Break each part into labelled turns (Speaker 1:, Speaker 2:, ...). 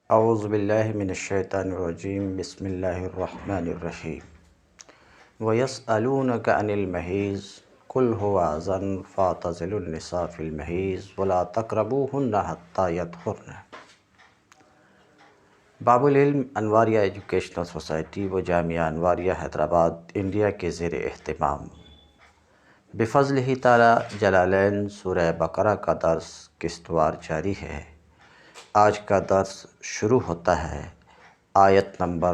Speaker 1: اعوذ باللہ من الشیطان الرجیم بسم اللہ الرحمن الرحیم وَيَسْأَلُونَكَ عَنِ الْمَحِيضِ قُلْ هُوَ أَذًى فَاعْتَزِلُوا النِّسَاءَ فِي الْمَحِيضِ وَلَا تَقْرَبُوهُنَّ حَتَّى يَطْهُرْنَ۔ باب العلم انواریہ ایجوکیشنل سوسائٹی و جامعہ انواریہ حیدرآباد انڈیا کے زیر اہتمام بفضلہ تعالی جلالین سورہ بقرہ کا درس قسطوار جاری ہے۔ آج کا درس شروع ہوتا ہے آیت نمبر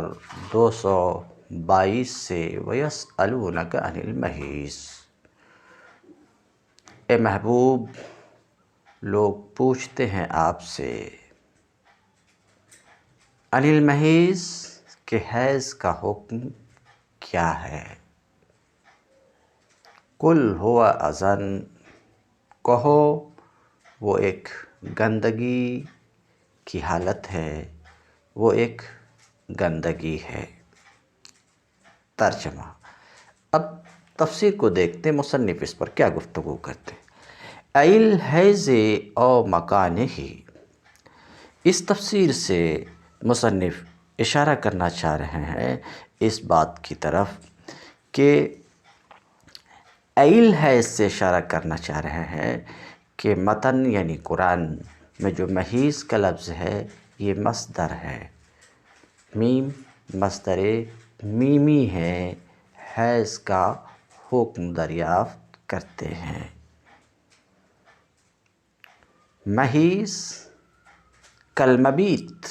Speaker 1: 222 سے وَيَسْأَلُونَكَ عَنِ الْمَحِيضِ۔ اے محبوب، لوگ پوچھتے ہیں آپ سے عن المحیض کہ حیض کا حکم کیا ہے۔ قل ہوا اذن، کہو وہ ایک گندگی کی حالت ہے، وہ ایک گندگی ہے۔ ترجمہ۔ اب تفسیر کو دیکھتے، مصنف اس پر کیا گفتگو کرتے۔ الحیض او مکانہ، اس تفسیر سے مصنف اشارہ کرنا چاہ رہے ہیں اس بات کی طرف کہ الحیض سے اشارہ کرنا چاہ رہے ہیں کہ متن یعنی قرآن میں جو محیض کا لفظ ہے یہ مصدر ہے، میم مصدر میمی ہے، حیض کا حکم دریافت کرتے ہیں۔ محیض کالمبیت،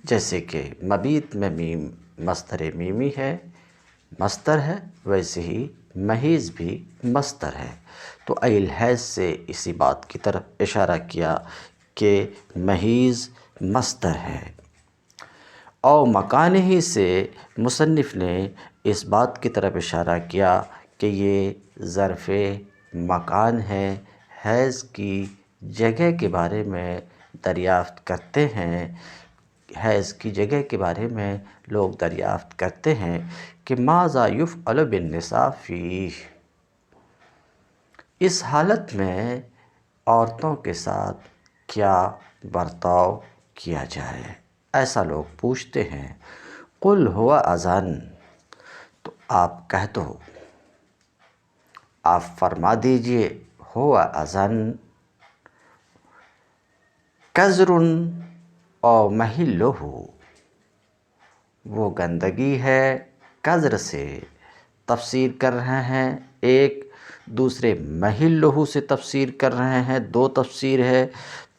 Speaker 1: جیسے کہ مبیت میں میم مصدر میمی ہے، مصدر ہے، ویسے ہی محیض بھی مصدر ہے۔ تو الحیض سے اسی بات کی طرف اشارہ کیا کہ محیض مصدر ہے۔ او مکانہ ہی سے مصنف نے اس بات کی طرف اشارہ کیا کہ یہ ظرف مکان ہے، حیض کی جگہ کے بارے میں دریافت کرتے ہیں، حیض کی جگہ کے بارے میں لوگ دریافت کرتے ہیں کہ ماذا یفعل بالنساء فیہ، اس حالت میں عورتوں کے ساتھ کیا برتاؤ کیا جائے، ایسا لوگ پوچھتے ہیں۔ قل ہو اذن، تو آپ کہہ دو، آپ فرما دیجئے، ہو اذن قذر او محلہ، وہ گندگی ہے، قذر سے تفسیر کر رہے ہیں، ایک دوسرے محلہ سے تفسیر کر رہے ہیں، دو تفسیر ہے۔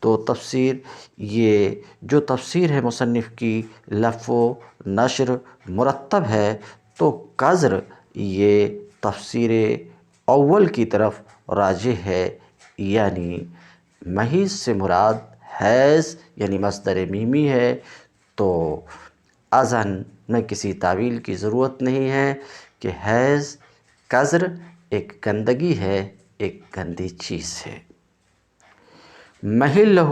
Speaker 1: تو تفسیر، یہ جو تفسیر ہے مصنف کی لفظ و نشر مرتب ہے، تو قذر یہ تفسیر اول کی طرف راجح ہے، یعنی محیض سے مراد حیض یعنی مصدر میمی ہے۔ تو اذن میں کسی تعویل کی ضرورت نہیں ہے کہ حیض قذر ایک گندگی ہے، ایک گندی چیز ہے۔ محلہ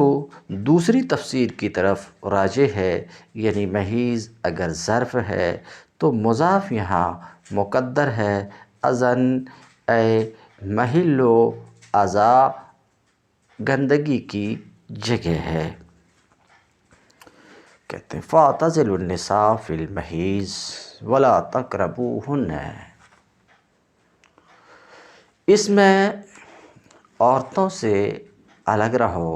Speaker 1: دوسری تفسیر کی طرف راجح ہے، یعنی محیض اگر ظرف ہے تو مضاف یہاں مقدر ہے، اذن اے محل اذا گندگی کی جگہ ہے۔ کہتے ہیں فَاعْتَزِلُوا النِّسَاءَ فِي الْمَحِيضِ وَلَا تَقْرَبُوهُنَّ، اس میں عورتوں سے الگ رہو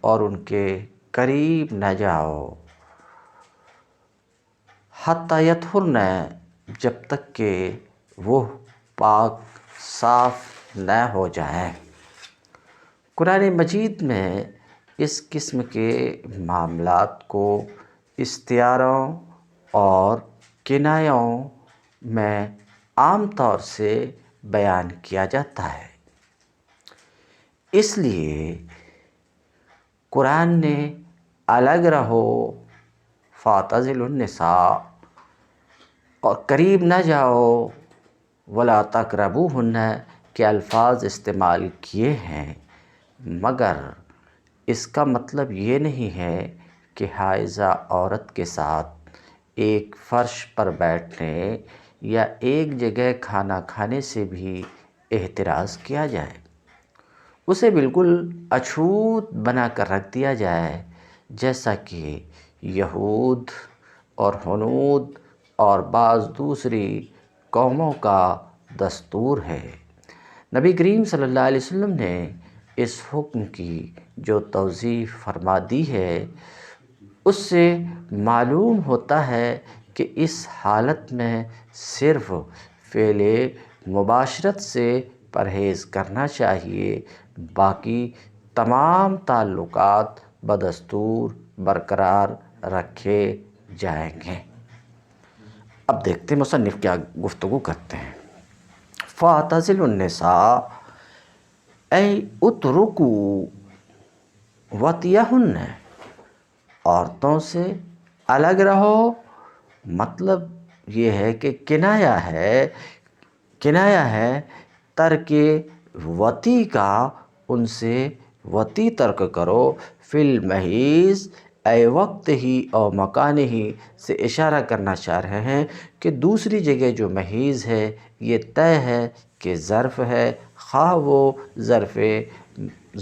Speaker 1: اور ان کے قریب نہ جاؤ، حَتَّى يَطْهُرْنَ، جب تک کہ وہ پاک صاف نہ ہو جائیں۔ قرآن مجید میں اس قسم کے معاملات کو استعاروں اور کنایوں میں عام طور سے بیان کیا جاتا ہے، اس لیے قرآن نے الگ رہو، فَاعْتَزِلُوا النِّسَاء، اور قریب نہ جاؤ، وَلَا تَقْرَبُوهُنَّ کے الفاظ استعمال کیے ہیں، مگر اس کا مطلب یہ نہیں ہے کہ حائضہ عورت کے ساتھ ایک فرش پر بیٹھنے یا ایک جگہ کھانا کھانے سے بھی احتراز کیا جائے، اسے بالکل اچھوت بنا کر رکھ دیا جائے، جیسا کہ یہود اور ہنود اور بعض دوسری قوموں کا دستور ہے۔ نبی کریم صلی اللہ علیہ وسلم نے اس حکم کی جو توضیح فرما دی ہے، اس سے معلوم ہوتا ہے کہ اس حالت میں صرف فعل مباشرت سے پرہیز کرنا چاہیے، باقی تمام تعلقات بدستور برقرار رکھے جائیں گے۔ اب دیکھتے ہیں مصنف کیا گفتگو کرتے ہیں۔ فَاعْتَزِلُوا النِّسَاءَ اَيْ اُتْرُكُوا وَطْیَهُنَّ، عورتوں سے الگ رہو، مطلب یہ ہے کہ کنایہ ہے ترک وطی کا، ان سے وطی ترک کرو، فی المحیض اے وقت ہی اور مکان ہی سے اشارہ کرنا چاہ رہے ہیں کہ دوسری جگہ جو محیض ہے یہ طے ہے کہ ظرف ہے، خواہ وہ ظرف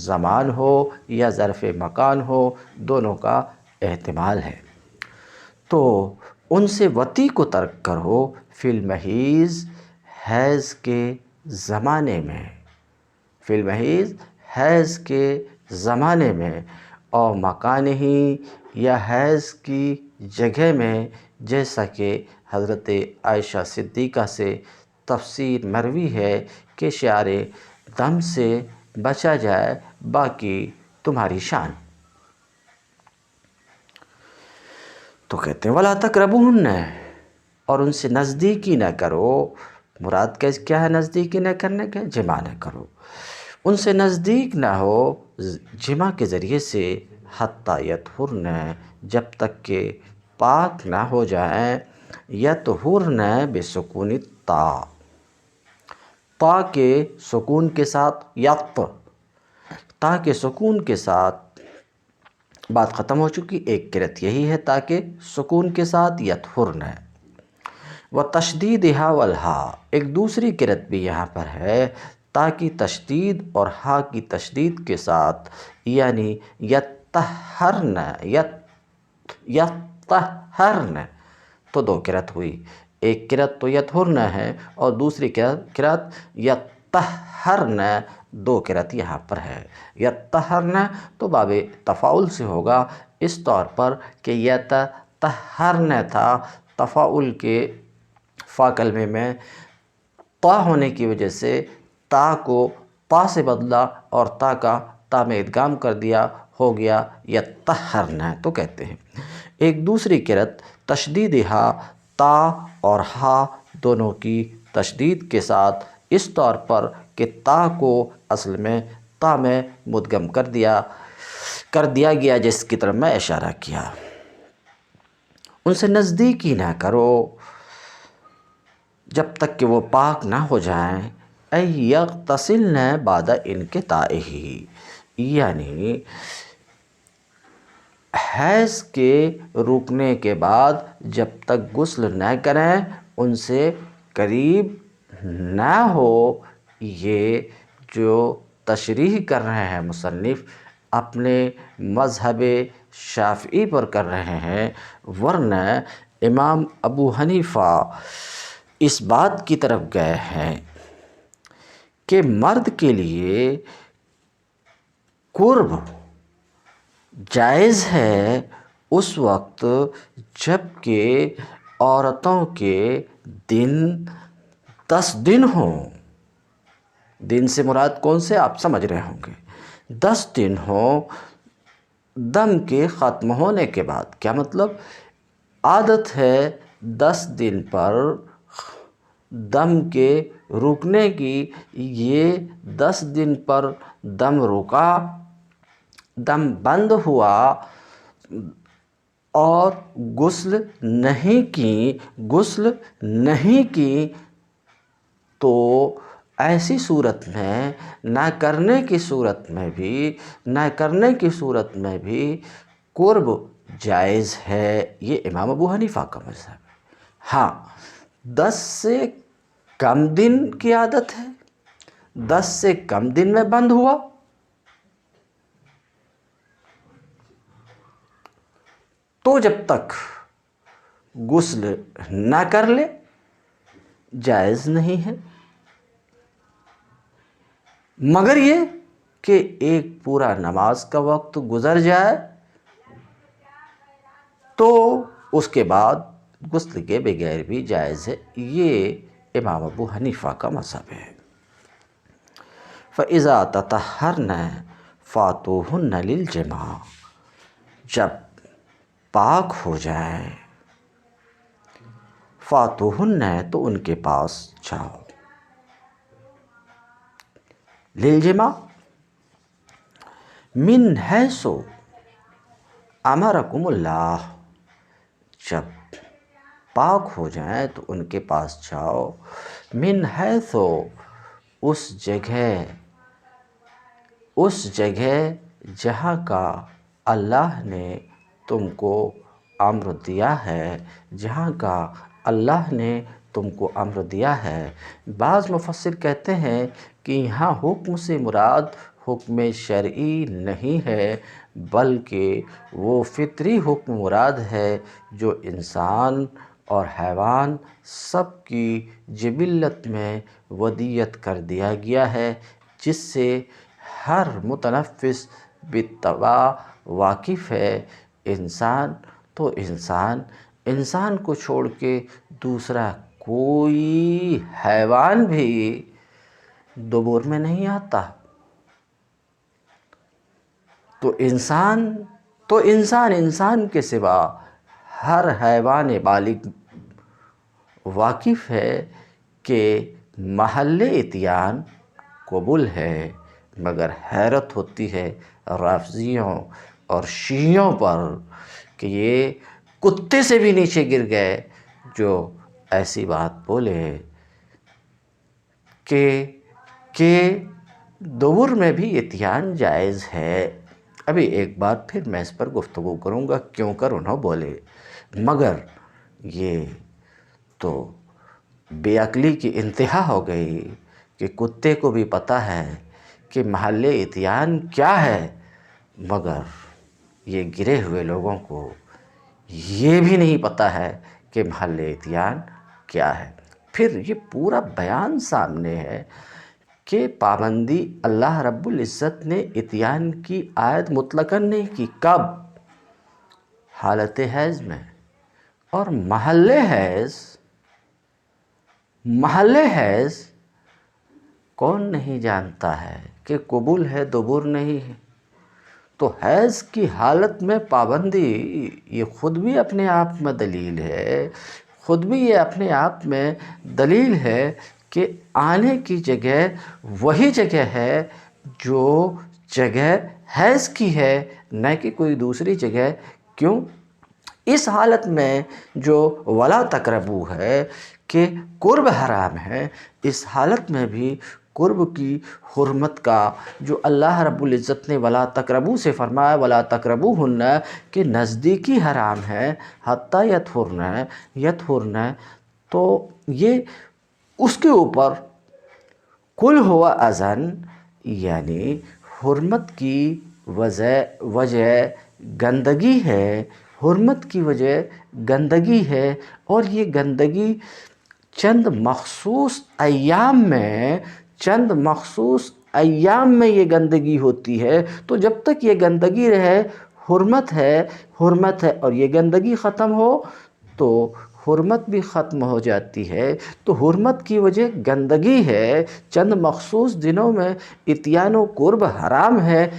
Speaker 1: زمان ہو یا ظرف مکان ہو، دونوں کا احتمال ہے۔ تو ان سے وطی کو ترک کرو فی المحیض، حیض کے زمانے میں، فی المحیض حیض کے زمانے میں، اور مکان ہی یا حیض کی جگہ میں، جیسا کہ حضرت عائشہ صدیقہ سے تفسیر مروی ہے کہ شعر دم سے بچا جائے، باقی تمہاری شان۔ تو کہتے ہیں وَلَا تَقْرَبُوهُنَّ، اور ان سے نزدیکی نہ کرو۔ مراد کیا ہے نزدیکی نہ کرنے کے؟ جماع نہ کرو، ان سے نزدیک نہ ہو جماع کے ذریعے سے، حتیٰ یطہرن، جب تک کہ پاک نہ ہو جائیں، یطہرن بسکون الطاء، طا کے سکون کے ساتھ، طا کے سکون کے ساتھ، بات ختم ہو چکی۔ ایک قرأت یہی ہے تاکہ سکون کے ساتھ یطہرن، وَتَشْدِيدِهَا وَالْحَاء، ایک دوسری قرأت بھی یہاں پر ہے تاکہ تشدید اور ہا کی تشدید کے ساتھ، یعنی یطہرن، یطہرن، تو دو قرأت ہوئی، ایک قرأت تو یطہرن ہے اور دوسری قرأت یطہرن، دو قرأت یہاں پر ہے۔ یطہرن تو باب تفاعل سے ہوگا، اس طور پر کہ یتطہرن تھا، تفاعل کے فا کلمے میں طا ہونے کی وجہ سے تا کو پا سے بدلا اور تا کا تا میں ادغام کر دیا، ہو گیا یطہرن، تو کہتے ہیں۔ ایک دوسری قرأت تشدیدہا، تا اور ہا دونوں کی تشدید کے ساتھ، اس طور پر کہ تا کو اصل میں تا میں مدغم کر دیا گیا، جس کی طرف میں اشارہ کیا۔ ان سے نزدیکی نہ کرو جب تک کہ وہ پاک نہ ہو جائیں، اَيْ يَغْتَسِلْنَ بَعْدَ انْقِطَاعِهِ، یعنی حیض کے رکنے کے بعد جب تک غسل نہ کریں، ان سے قریب نہ ہو۔ یہ جو تشریح کر رہے ہیں مصنف اپنے مذہب شافعی پر کر رہے ہیں، ورنہ امام ابو حنیفہ اس بات کی طرف گئے ہیں کہ مرد کے لیے قرب جائز ہے اس وقت جب کہ عورتوں کے دن 10 دن ہوں۔ دن سے مراد کون سے آپ سمجھ رہے ہوں گے، 10 دن ہوں دم کے ختم ہونے کے بعد۔ کیا مطلب؟ عادت ہے 10 دن پر دم کے رکنے کی، یہ 10 دن پر دم رکا، دم بند ہوا اور غسل نہیں کی، تو ایسی صورت میں نہ کرنے کی صورت میں بھی قرب جائز ہے۔ یہ امام ابو حنیفہ کا مذہب ہے۔ ہاں 10 سے کم دن کی عادت ہے، 10 سے کم دن میں بند ہوا تو جب تک غسل نہ کر لے جائز نہیں ہے، مگر یہ کہ ایک پورا نماز کا وقت گزر جائے تو اس کے بعد غسل کے بغیر بھی جائز ہے۔ یہ امام ابو حنیفہ کا مذہب ہے۔ فَإِذَا تَطَهَّرْنَ فَاتُوهُنَّ لِلْجِمَاعِ، جب پاک ہو جائیں، فَاتُوهُنَّ تو ان کے پاس جاؤ، لِلْجِمَاعِ مِنْ حَيْثُ أَمَرَكُمُ اللَّهُ، جب پاک ہو جائیں تو ان کے پاس جاؤ، من حیث، اس جگہ جہاں کا اللہ نے تم کو امر دیا ہے، جہاں کا اللہ نے تم کو امر دیا ہے۔ بعض مفسر کہتے ہیں کہ یہاں حکم سے مراد حکم شرعی نہیں ہے، بلکہ وہ فطری حکم مراد ہے جو انسان اور حیوان سب کی جبلت میں ودیت کر دیا گیا ہے، جس سے ہر متنفس بالطبع واقف ہے۔ انسان کو چھوڑ کے دوسرا کوئی حیوان بھی دبر میں نہیں آتا، تو انسان کے سوا ہر حیوان بالغ واقف ہے کہ محل اتیان قبول ہے، مگر حیرت ہوتی ہے رافضیوں اور شیعوں پر کہ یہ کتے سے بھی نیچے گر گئے جو ایسی بات بولے کہ دبر میں بھی اتیان جائز ہے۔ ابھی ایک بار پھر میں اس پر گفتگو کروں گا، کیوں کر انہوں بولے، مگر یہ تو بے عقلی کی انتہا ہو گئی کہ کتے کو بھی پتہ ہے کہ محل اتیان کیا ہے، مگر یہ گرے ہوئے لوگوں کو یہ بھی نہیں پتہ ہے کہ محل اتیان کیا ہے۔ پھر یہ پورا بیان سامنے ہے کہ پابندی اللہ رب العزت نے اتیان کی عائد مطلقاً نہیں کی، کب؟ حالت حیض میں۔ اور محل حیض کون نہیں جانتا ہے کہ قبول ہے دبر نہیں ہے؟ تو حیض کی حالت میں پابندی یہ خود بھی اپنے آپ میں دلیل ہے، کہ آنے کی جگہ وہی جگہ ہے جو جگہ حیض کی ہے، نہ کہ کوئی دوسری جگہ۔ کیوں؟ اس حالت میں جو ولا تقربو ہے کہ قرب حرام ہے، اس حالت میں بھی قرب کی حرمت کا جو اللہ رب العزت نے ولا تقربو سے فرمایا، ولا تقربوہن، کہ نزدیکی حرام ہے، حتی یطہرن، تو یہ اس کے اوپر کل ہوا اذن، یعنی حرمت کی وجہ گندگی ہے، حرمت کی وجہ گندگی ہے، اور یہ گندگی چند مخصوص ایام میں یہ گندگی ہوتی ہے، تو جب تک یہ گندگی رہے حرمت ہے، اور یہ گندگی ختم ہو تو حرمت بھی ختم ہو جاتی ہے۔ تو حرمت کی وجہ گندگی ہے، چند مخصوص دنوں میں اتیان و قرب حرام ہے،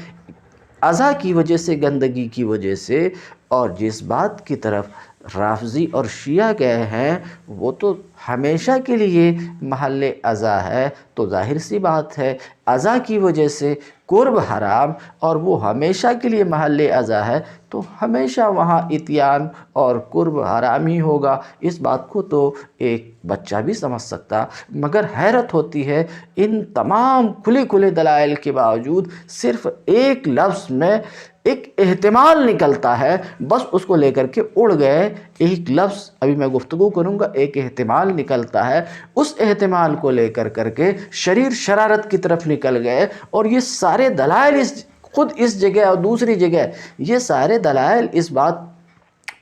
Speaker 1: اذا کی وجہ سے، گندگی کی وجہ سے۔ اور جس بات کی طرف رافضی اور شیعہ گئے ہیں وہ تو ہمیشہ کے لیے محل اذا ہے، تو ظاہر سی بات ہے اذا کی وجہ سے قرب حرام اور وہ ہمیشہ کے لیے محل اذا ہے، تو ہمیشہ وہاں اتیان اور قرب حرام ہی ہوگا۔ اس بات کو تو ایک بچہ بھی سمجھ سکتا، مگر حیرت ہوتی ہے ان تمام کھلے دلائل کے باوجود صرف ایک لفظ میں ایک احتمال نکلتا ہے، بس اس کو لے کر کے اڑ گئے۔ ایک لفظ، ابھی میں گفتگو کروں گا، ایک احتمال نکلتا ہے، اس احتمال کو لے کر کے شرارت کی طرف نکل گئے، اور یہ سارے دلائل خود اس جگہ اور دوسری جگہ، یہ سارے دلائل اس بات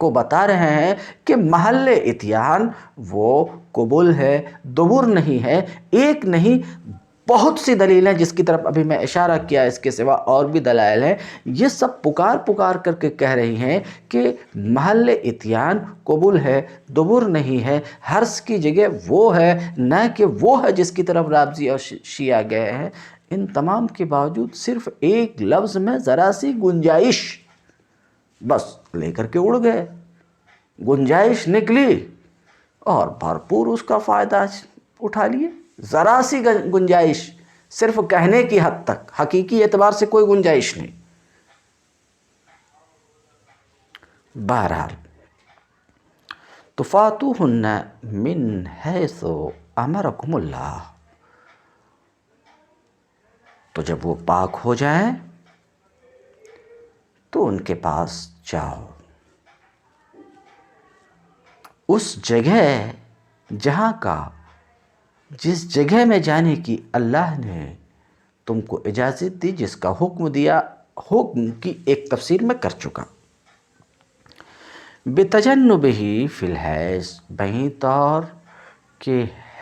Speaker 1: کو بتا رہے ہیں کہ محل اتیان وہ قبول ہے، دبر نہیں ہے، ایک نہیں بہت سی دلیلیں جس کی طرف ابھی میں اشارہ کیا، اس کے سوا اور بھی دلائل ہیں، یہ سب پکار کر کے کہہ رہی ہیں کہ محل اتیان قبول ہے، دبر نہیں ہے، حرص کی جگہ وہ ہے، نہ کہ وہ ہے جس کی طرف رافضی اور شیعہ گئے ہیں۔ ان تمام کے باوجود صرف ایک لفظ میں ذرا سی گنجائش بس لے کر کے اڑ گئے، گنجائش نکلی اور بھرپور اس کا فائدہ اٹھا لیے۔ ذرا سی گنجائش، صرف کہنے کی حد تک، حقیقی اعتبار سے کوئی گنجائش نہیں۔ بہرحال تو فاتوہن من حیث امرکم اللہ، تو جب وہ پاک ہو جائیں تو ان کے پاس جاؤ، اس جگہ جہاں کا، جس جگہ میں جانے کی اللہ نے تم کو اجازت دی، جس کا حکم دیا، حکم کی ایک تفسیر میں کر چکا۔ بتجنبہ فی الحیض، بہیں طور کہ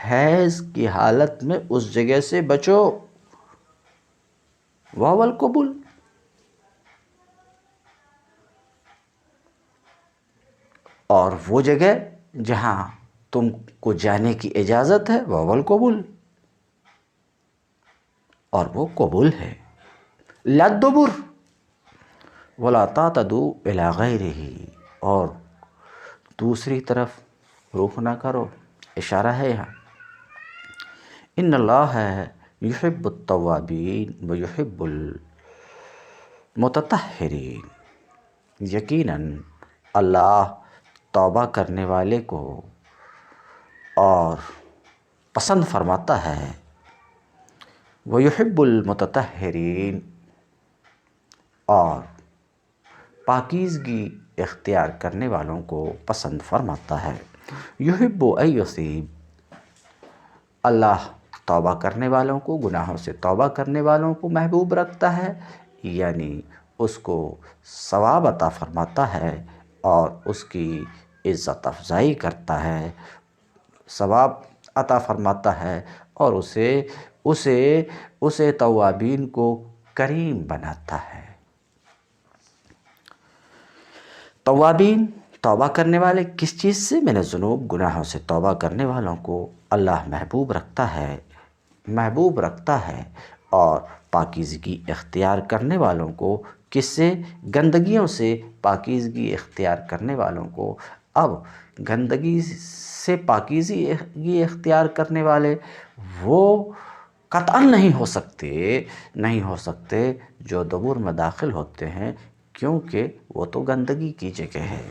Speaker 1: حیض کی حالت میں اس جگہ سے بچو، واو القبول، اور وہ جگہ جہاں تم کو جانے کی اجازت ہے، واو القبول، اور وہ قبول ہے۔ لا الدبر ولا تعتدوا الی غیرہ، اور دوسری طرف رخ نہ کرو، اشارہ ہے یہاں۔ ان اللہ یحب التوابین ویحب المتطہرین، یقیناً اللہ توبہ کرنے والے کو اور پسند فرماتا ہے، ویحب المتطہرین، اور پاکیزگی اختیار کرنے والوں کو پسند فرماتا ہے۔ یحب ان یصیب، اللہ توبہ کرنے والوں کو، گناہوں سے توبہ کرنے والوں کو محبوب رکھتا ہے، یعنی اس کو ثواب عطا فرماتا ہے اور اس کی عزت افزائی کرتا ہے، ثواب عطا فرماتا ہے، اور اسے توابین کو کریم بناتا ہے۔ توابین توبہ کرنے والے کس چیز سے؟ من الذنوب، گناہوں سے توبہ کرنے والوں کو اللہ محبوب رکھتا ہے، اور پاکیزگی اختیار کرنے والوں کو کس سے؟ گندگیوں سے پاکیزگی اختیار کرنے والوں کو۔ اب گندگی سے پاکیزگی اختیار کرنے والے وہ قطعاً نہیں ہو سکتے جو دبر میں داخل ہوتے ہیں، کیونکہ وہ تو گندگی کی جگہ ہے۔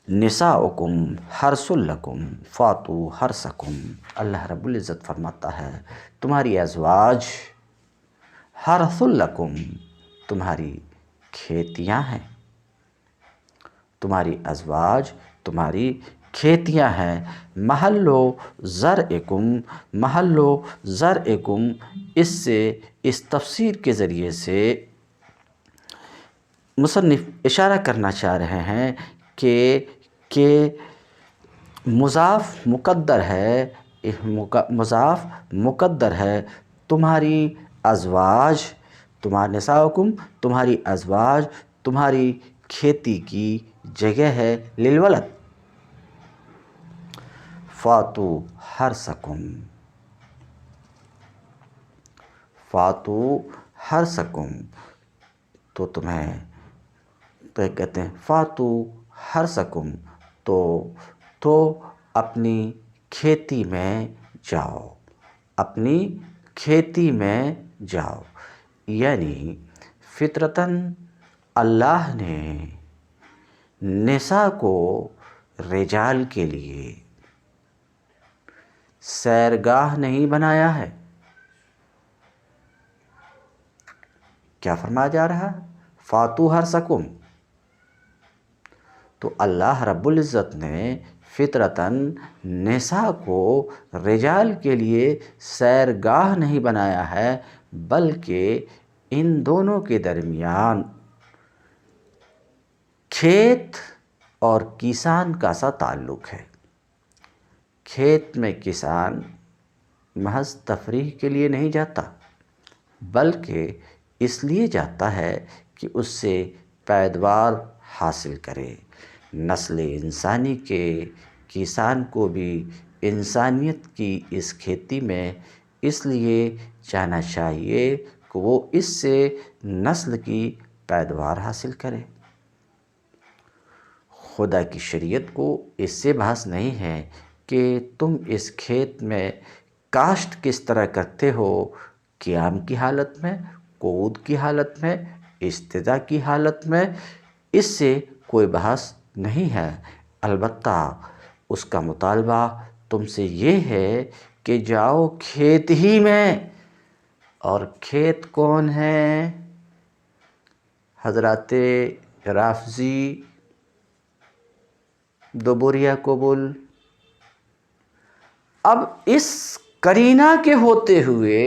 Speaker 1: نساؤکم حرث لکم فاتوا حرثکم، اللہ رب العزت فرماتا ہے تمہاری ازواج حرث لکم، تمہاری کھیتیاں ہیں، تمہاری ازواج تمہاری کھیتیاں ہیں۔ محل زرعکم، اس تفسیر کے ذریعے سے مصنف اشارہ کرنا چاہ رہے ہیں کہ مضاف مقدر ہے، تمہاری ازواج، نساؤکم، تمہاری ازواج تمہاری کھیتی کی جگہ ہے، للولد، فاتوا حرثکم، تو تمہیں تو کہتے ہیں فاتوا حرثکم، تو اپنی کھیتی میں جاؤ، یعنی فطرتاً اللہ نے نساء کو رجال کے لیے سیرگاہ نہیں بنایا ہے۔ کیا فرمایا جا رہا ہے؟ فاتوا حرثکم، تو اللہ رب العزت نے فطرتاً نساء کو رجال کے لیے سیرگاہ نہیں بنایا ہے، بلکہ ان دونوں کے درمیان کھیت اور کسان کا سا تعلق ہے۔ کھیت میں کسان محض تفریح کے لیے نہیں جاتا، بلکہ اس لیے جاتا ہے کہ اس سے پیداوار حاصل کرے۔ نسل انسانی کے کسان کو بھی انسانیت کی اس کھیتی میں اس لیے جانا چاہیے کہ وہ اس سے نسل کی پیداوار حاصل کرے۔ خدا کی شریعت کو اس سے بحث نہیں ہے کہ تم اس کھیت میں کاشت کس طرح کرتے ہو، قیام کی حالت میں، قعود کی حالت میں، استدعا کی حالت میں، اس سے کوئی بحث نہیں ہے۔ البتہ اس کا مطالبہ تم سے یہ ہے کہ جاؤ کھیت ہی میں۔ اور کھیت کون ہے؟ حضرات رافضی دوبوریہ قبول۔ اب اس قرینہ کے ہوتے ہوئے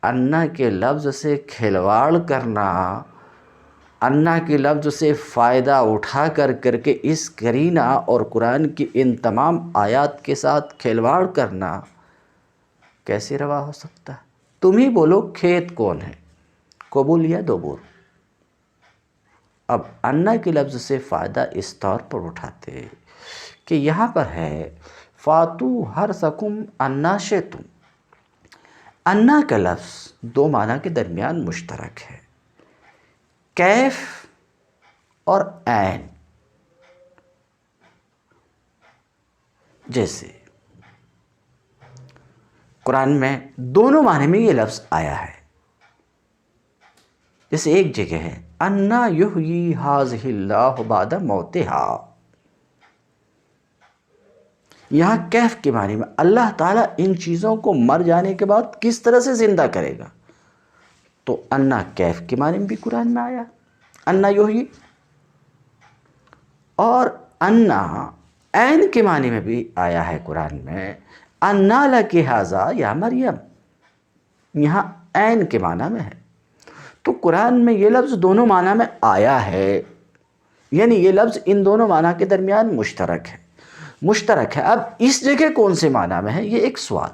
Speaker 1: انا کے لفظ سے کھلواڑ کرنا، انا کے لفظ سے فائدہ اٹھا کر کے اس قرینہ اور قرآن کی ان تمام آیات کے ساتھ کھلواڑ کرنا کیسے روا ہو سکتا ہے؟ تم ہی بولو کھیت کون ہے، قبول یا دوبور؟ اب انا کے لفظ سے فائدہ اس طور پر اٹھاتے کہ یہاں پر ہے فاتو حرثکم انا شئتم۔ انا کا لفظ دو معنی کے درمیان مشترک ہے، کیف اور عین۔ جیسے قرآن میں دونوں معنی میں یہ لفظ آیا ہے۔ جیسے ایک جگہ ہے انا یحیی ھذہ اللہ بعد موتہا، یہاں کیف کے معنی میں اللہ تعالیٰ ان چیزوں کو مر جانے کے بعد کس طرح سے زندہ کرے گا، تو انا کیف کے معنی میں بھی قرآن میں آیا، انا یحیی، اور انا عین کے معنی میں بھی آیا ہے قرآن میں، انا لک ھذا یا مریم، یہاں عین کے معنی میں ہے۔ تو قرآن میں یہ لفظ دونوں معنی میں آیا ہے، یعنی یہ لفظ ان دونوں معنی کے درمیان مشترک ہے۔ اب اس جگہ کون سے معنی میں ہے، یہ ایک سوال۔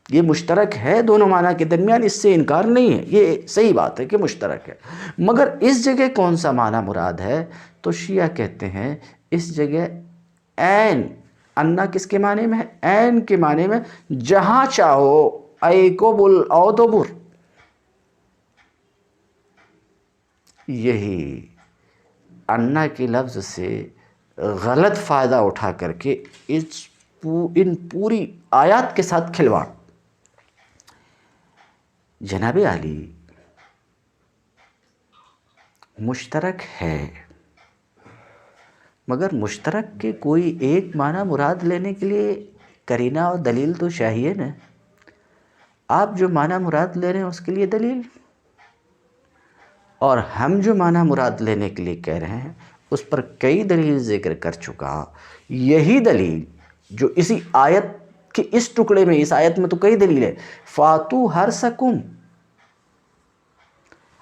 Speaker 1: یہ مشترک ہے دونوں معنی کے درمیان، اس سے انکار نہیں ہے، یہ صحیح بات ہے کہ مشترک ہے، مگر اس جگہ کون سا معنی مراد ہے؟ تو شیعہ کہتے ہیں اس جگہ عین، انا کس کے معنی میں ہے؟ عین کے معنی میں، جہاں چاہو اے قبل او دبر۔ یہی انا کے لفظ سے غلط فائدہ اٹھا کر کے ان پوری آیات کے ساتھ کھلواڑ۔ جناب علی مشترک ہے، مگر مشترک کے کوئی ایک معنی مراد لینے کے لیے قرینہ اور دلیل تو چاہیے نا۔ آپ جو معنی مراد لے رہے ہیں اس کے لیے دلیل، اور ہم جو معنی مراد لینے کے لیے کہہ رہے ہیں اس پر کئی دلیل ذکر کر چکا۔ یہی دلیل جو اسی آیت کے اس ٹکڑے میں، اس آیت میں تو کئی دلیل ہے، فاتو حرثکم،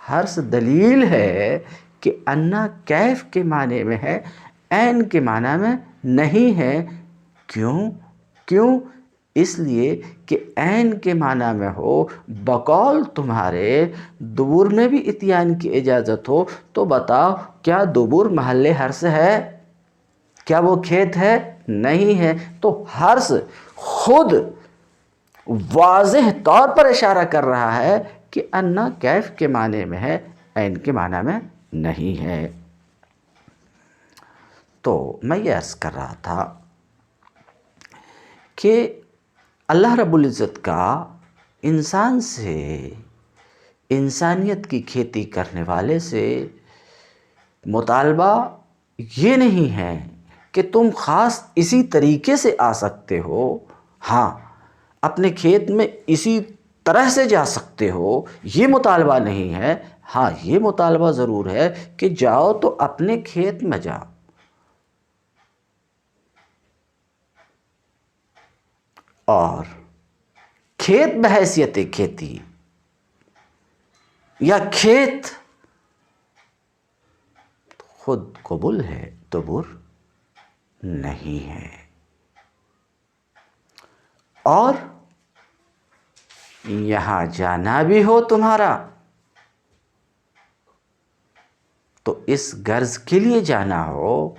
Speaker 1: حرث دلیل ہے کہ انا کیف کے معنی میں ہے، عین کے معنی میں نہیں ہے۔ کیوں؟ اس لیے کہ عین کے معنی میں ہو، بقول تمہارے دبر میں بھی اتیان کی اجازت ہو، تو بتاؤ کیا دبر محل حرث ہے؟ کیا وہ کھیت ہے؟ نہیں ہے۔ تو حرث خود واضح طور پر اشارہ کر رہا ہے کہ انا کیف کے معنی میں ہے، عین کے معنی میں نہیں ہے۔ تو میں یہ عرض کر رہا تھا کہ اللہ رب العزت کا انسان سے، انسانیت کی کھیتی کرنے والے سے مطالبہ یہ نہیں ہے کہ تم خاص اسی طریقے سے آ سکتے ہو، ہاں اپنے کھیت میں اسی طرح سے جا سکتے ہو، یہ مطالبہ نہیں ہے۔ ہاں یہ مطالبہ ضرور ہے کہ جاؤ تو اپنے کھیت میں جاؤ، اور کھیت بحیثیت کھیتی یا کھیت خود قبول ہے دبر نہیں ہے۔ اور یہاں جانا بھی ہو تمہارا تو اس غرض کے لیے جانا ہو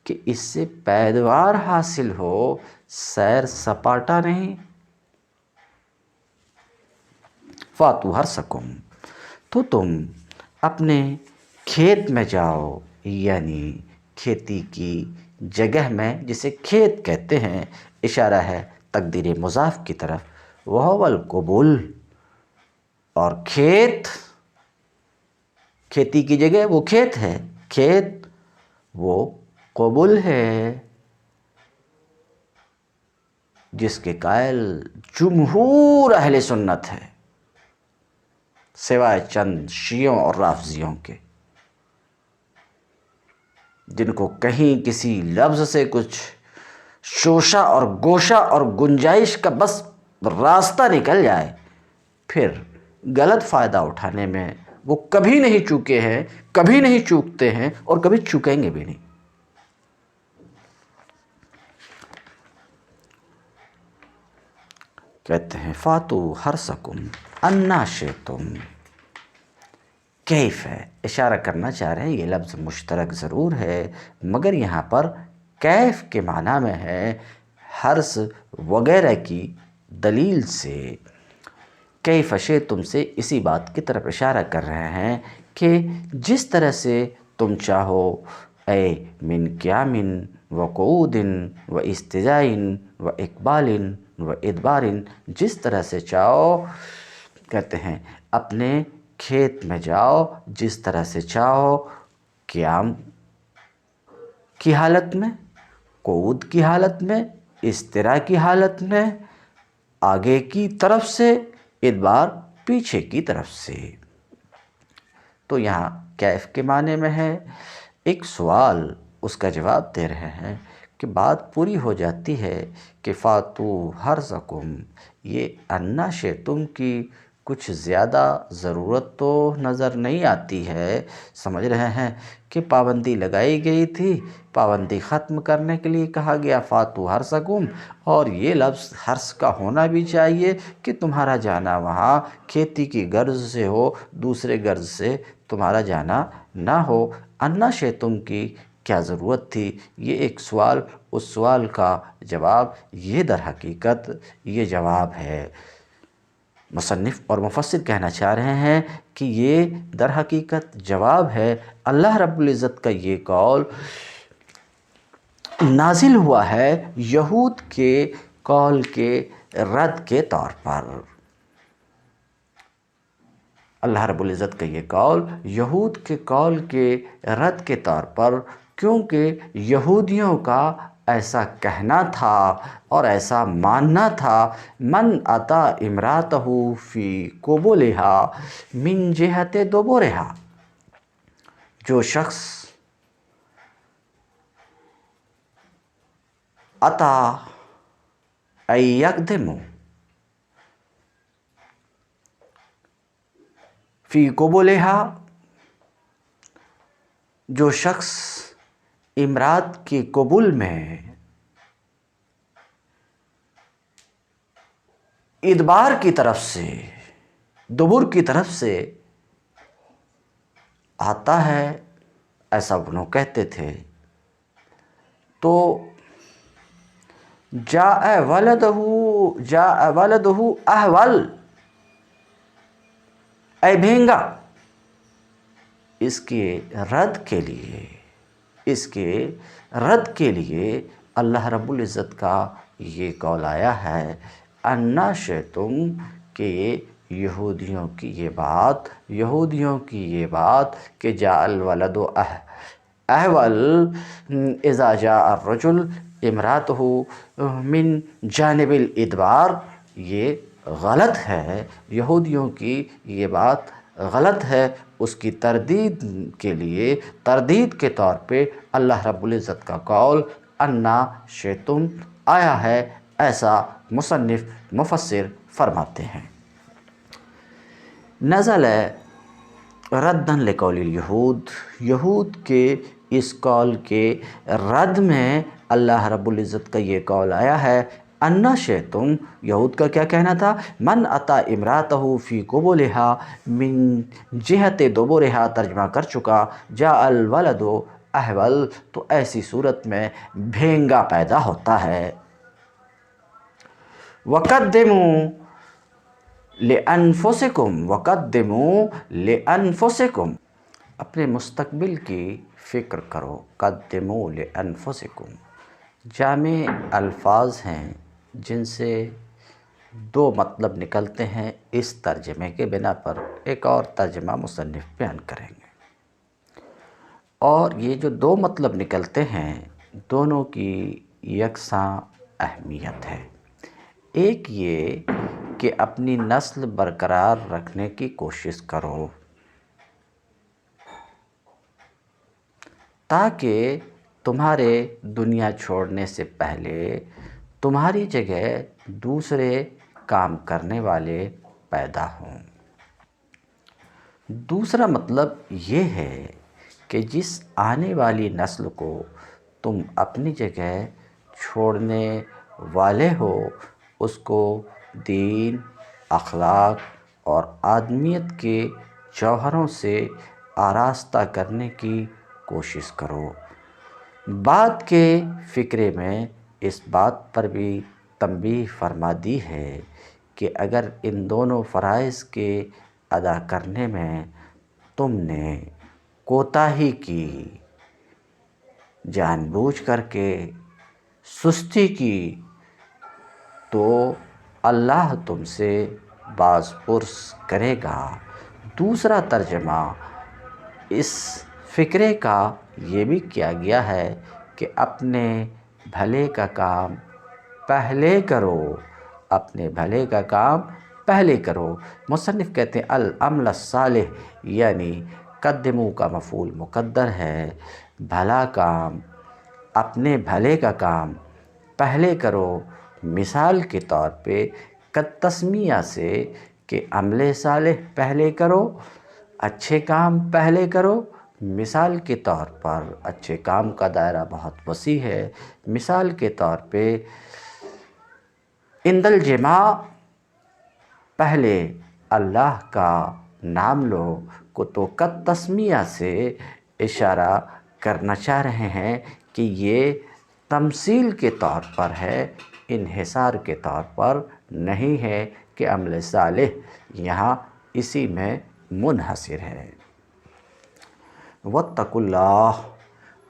Speaker 1: کہ اس سے پیداوار حاصل ہو، سیر سپاٹا نہیں۔ فاتو حرثکم، تو تم اپنے کھیت میں جاؤ، یعنی کھیتی کی جگہ میں، جسے کھیت کہتے ہیں، اشارہ ہے تقدیر مضاف کی طرف، وہو القبول، اور کھیتی کی جگہ وہ کھیت ہے، کھیت وہ قبول ہے، جس کے قائل جمہور اہل سنت ہے، سوائے چند شیعوں اور رافضیوں کے، جن کو کہیں کسی لفظ سے کچھ شوشہ اور گوشہ اور گنجائش کا بس راستہ نکل جائے، پھر غلط فائدہ اٹھانے میں وہ کبھی نہیں چوکے ہیں، کبھی نہیں چوکتے ہیں، اور کبھی چوکیں گے بھی نہیں۔ کہتے ہیں فاتو حرثکم انا شئتم، کیف ہے، اشارہ کرنا چاہ رہے ہیں یہ لفظ مشترک ضرور ہے، مگر یہاں پر کیف کے معنی میں ہے حرث وغیرہ کی دلیل سے۔ کیف شئتم سے اسی بات کی طرف اشارہ کر رہے ہیں کہ جس طرح سے تم چاہو، اے من قیام و قعود و استجاء و اقبال و ادبار، جس طرح سے چاہو، کہتے ہیں اپنے کھیت میں جاؤ، جس طرح سے چاہو، قیام کی حالت میں، قعود کی حالت میں، استراء کی حالت میں، آگے کی طرف سے، ادبار پیچھے کی طرف سے۔ تو یہاں کیف کے معنی میں ہے ایک سوال، اس کا جواب دے رہے ہیں کہ بات پوری ہو جاتی ہے کہ فاتو حرثکم، یہ انا شئتم کی کچھ زیادہ ضرورت تو نظر نہیں آتی ہے۔ سمجھ رہے ہیں کہ پابندی لگائی گئی تھی، پابندی ختم کرنے کے لیے کہا گیا فاتو حرثکم، اور یہ لفظ حرث کا ہونا بھی چاہیے کہ تمہارا جانا وہاں کھیتی کی غرض سے ہو، دوسرے غرض سے تمہارا جانا نہ ہو۔ انا شئتم کی کیا ضرورت تھی؟ یہ ایک سوال، اس سوال کا جواب یہ در حقیقت یہ جواب ہے۔ مصنف اور مفسر کہنا چاہ رہے ہیں کہ یہ در حقیقت جواب ہے۔ اللہ رب العزت کا یہ قول نازل ہوا ہے یہود کے قول کے رد کے طور پر۔ اللہ رب العزت کا یہ قول یہود کے قول کے رد کے طور پر، کیونکہ یہودیوں کا ایسا کہنا تھا اور ایسا ماننا تھا، من اتی امرأتہ فی قبولہا من جہت دبرہا، جو شخص اتی ای یقدم فی قبولہا، جو شخص امرات کے قبول میں ادبار کی طرف سے، دبر کی طرف سے آتا ہے، ایسا وہ لوگ کہتے تھے، تو جاء ولدہ احول، اے بھینگا، اس کے رد کے لیے اللہ رب العزت کا یہ قول آیا ہے انا شئتم، کہ یہودیوں کی یہ بات کہ جاء الولد احول اذا جاء الرجل امرأتہ من جانب الادبار، یہ غلط ہے، یہودیوں کی یہ بات غلط ہے۔ اس کی تردید کے طور پہ اللہ رب العزت کا قول انا شئتم آیا ہے، ایسا مصنف مفسر فرماتے ہیں۔ نزل ردًا لقول الیہود، یہود کے اس قول کے رد میں اللہ رب العزت کا یہ قول آیا ہے، انا شئتم، یہود کا کیا کہنا تھا، من اتا امراتہ فی قبولہا من جہت دبرہا، ترجمہ کر چکا، جاء الولد احول، تو ایسی صورت میں بھینگا پیدا ہوتا ہے۔ وَقَدِّمُوا لِأَنفُسِكُمْ، وَقَدِّمُوا لِأَنفُسِكُمْ، اپنے مستقبل کی فکر کرو، قَدِّمُوا لِأَنفُسِكُمْ، جامع الفاظ ہیں جن سے دو مطلب نکلتے ہیں، اس ترجمے کے بنا پر ایک اور ترجمہ مصنف بیان کریں گے، اور یہ جو دو مطلب نکلتے ہیں دونوں کی یکساں اہمیت ہے۔ ایک یہ کہ اپنی نسل برقرار رکھنے کی کوشش کرو تاکہ تمہارے دنیا چھوڑنے سے پہلے تمہاری جگہ دوسرے کام کرنے والے پیدا ہوں۔ دوسرا مطلب یہ ہے کہ جس آنے والی نسل کو تم اپنی جگہ چھوڑنے والے ہو اس کو دین، اخلاق اور آدمیت کے جوہروں سے آراستہ کرنے کی کوشش کرو۔ بعد کے فقرے میں اس بات پر بھی تنبیہ فرما دی ہے کہ اگر ان دونوں فرائض کے ادا کرنے میں تم نے کوتاہی کی، جان بوجھ کر کے سستی کی، تو اللہ تم سے باز پرس کرے گا۔ دوسرا ترجمہ اس فقرے کا یہ بھی کیا گیا ہے کہ اپنے بھلے کا کام پہلے کرو، اپنے بھلے کا کام پہلے کرو۔ مصنف کہتے ہیں العمل الصالح، یعنی قدموا کا مفعول مقدر ہے، بھلا کام، اپنے بھلے کا کام پہلے کرو، مثال کے طور پہ کالتسمیہ سے کہ عمل صالح پہلے کرو، اچھے کام پہلے کرو۔ مثال کے طور پر اچھے کام کا دائرہ بہت وسیع ہے، مثال کے طور پہ عند الجماع پہلے اللہ کا نام لو، کو تو کالتسمیہ سے اشارہ کرنا چاہ رہے ہیں کہ یہ تمثیل کے طور پر ہے، انحصار کے طور پر نہیں ہے کہ عمل صالح یہاں اسی میں منحصر ہے۔ واتقوا اللہ،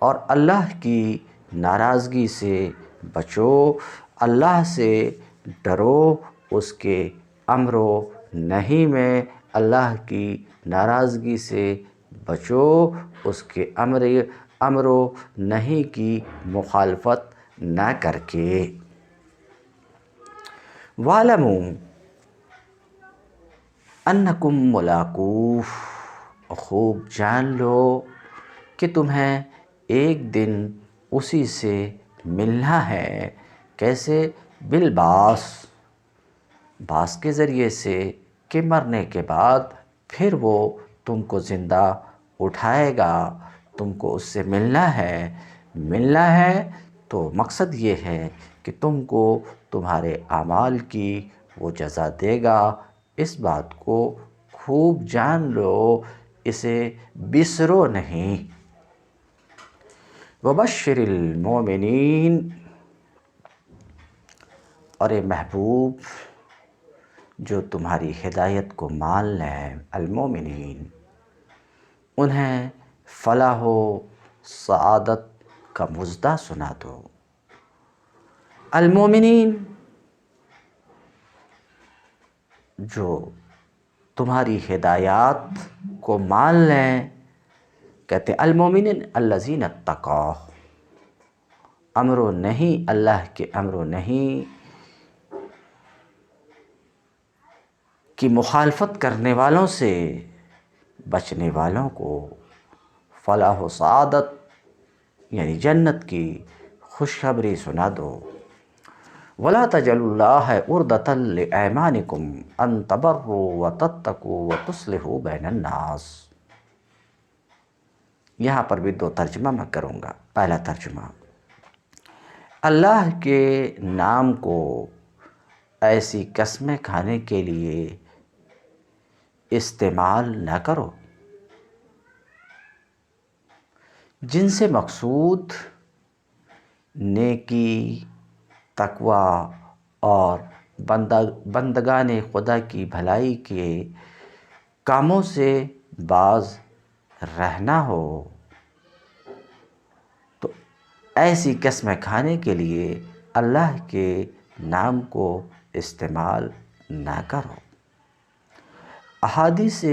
Speaker 1: اور اللہ کی ناراضگی سے بچو، اللہ سے ڈرو، اس کے امر و نہی میں اللہ کی ناراضگی سے بچو، اس کے امر و نہی کی مخالفت نہ کر کے۔ وَاعْلَمُوا أَنَّكُمْ مُلَاقُوهُ، خوب جان لو کہ تمہیں ایک دن اسی سے ملنا ہے۔ کیسے؟ بالبعث، بعث کے ذریعے سے کہ مرنے کے بعد پھر وہ تم کو زندہ اٹھائے گا، تم کو اس سے ملنا ہے۔ ملنا ہے تو مقصد یہ ہے کہ تم کو تمہارے اعمال کی وہ جزا دے گا، اس بات کو خوب جان لو، اسے بسرو نہیں۔ وبشر المؤمنین، اور اے محبوب جو تمہاری ہدایت کو مان لیں، المؤمنین، انہیں فلاح و سعادت کا مژدہ سنا دو۔ المؤمنین جو تمہاری ہدایات کو مان لیں، کہتے ہیں المؤمنین الذین اتقوا، امر و نہی، اللہ کے امر و نہی کی مخالفت کرنے والوں سے بچنے والوں کو فلاح و سعادت یعنی جنت کی خوشخبری سنا دو۔ وَلَا تَجْعَلُوا اللَّهَ عُرْضَةً لِأَيْمَانِكُمْ أَن تَبَرُّوا وَتَتَّقُوا وَتُصْلِحُوا بَيْنَ النَّاسِ، یہاں پر بھی دو ترجمہ میں کروں گا۔ پہلا ترجمہ، اللہ کے نام کو ایسی قسمیں کھانے کے لیے استعمال نہ کرو جن سے مقصود نیکی، تقوی اور بندگان خدا کی بھلائی کے کاموں سے باز رہنا ہو، تو ایسی قسمیں کھانے کے لیے اللہ کے نام کو استعمال نہ کرو۔ احادیث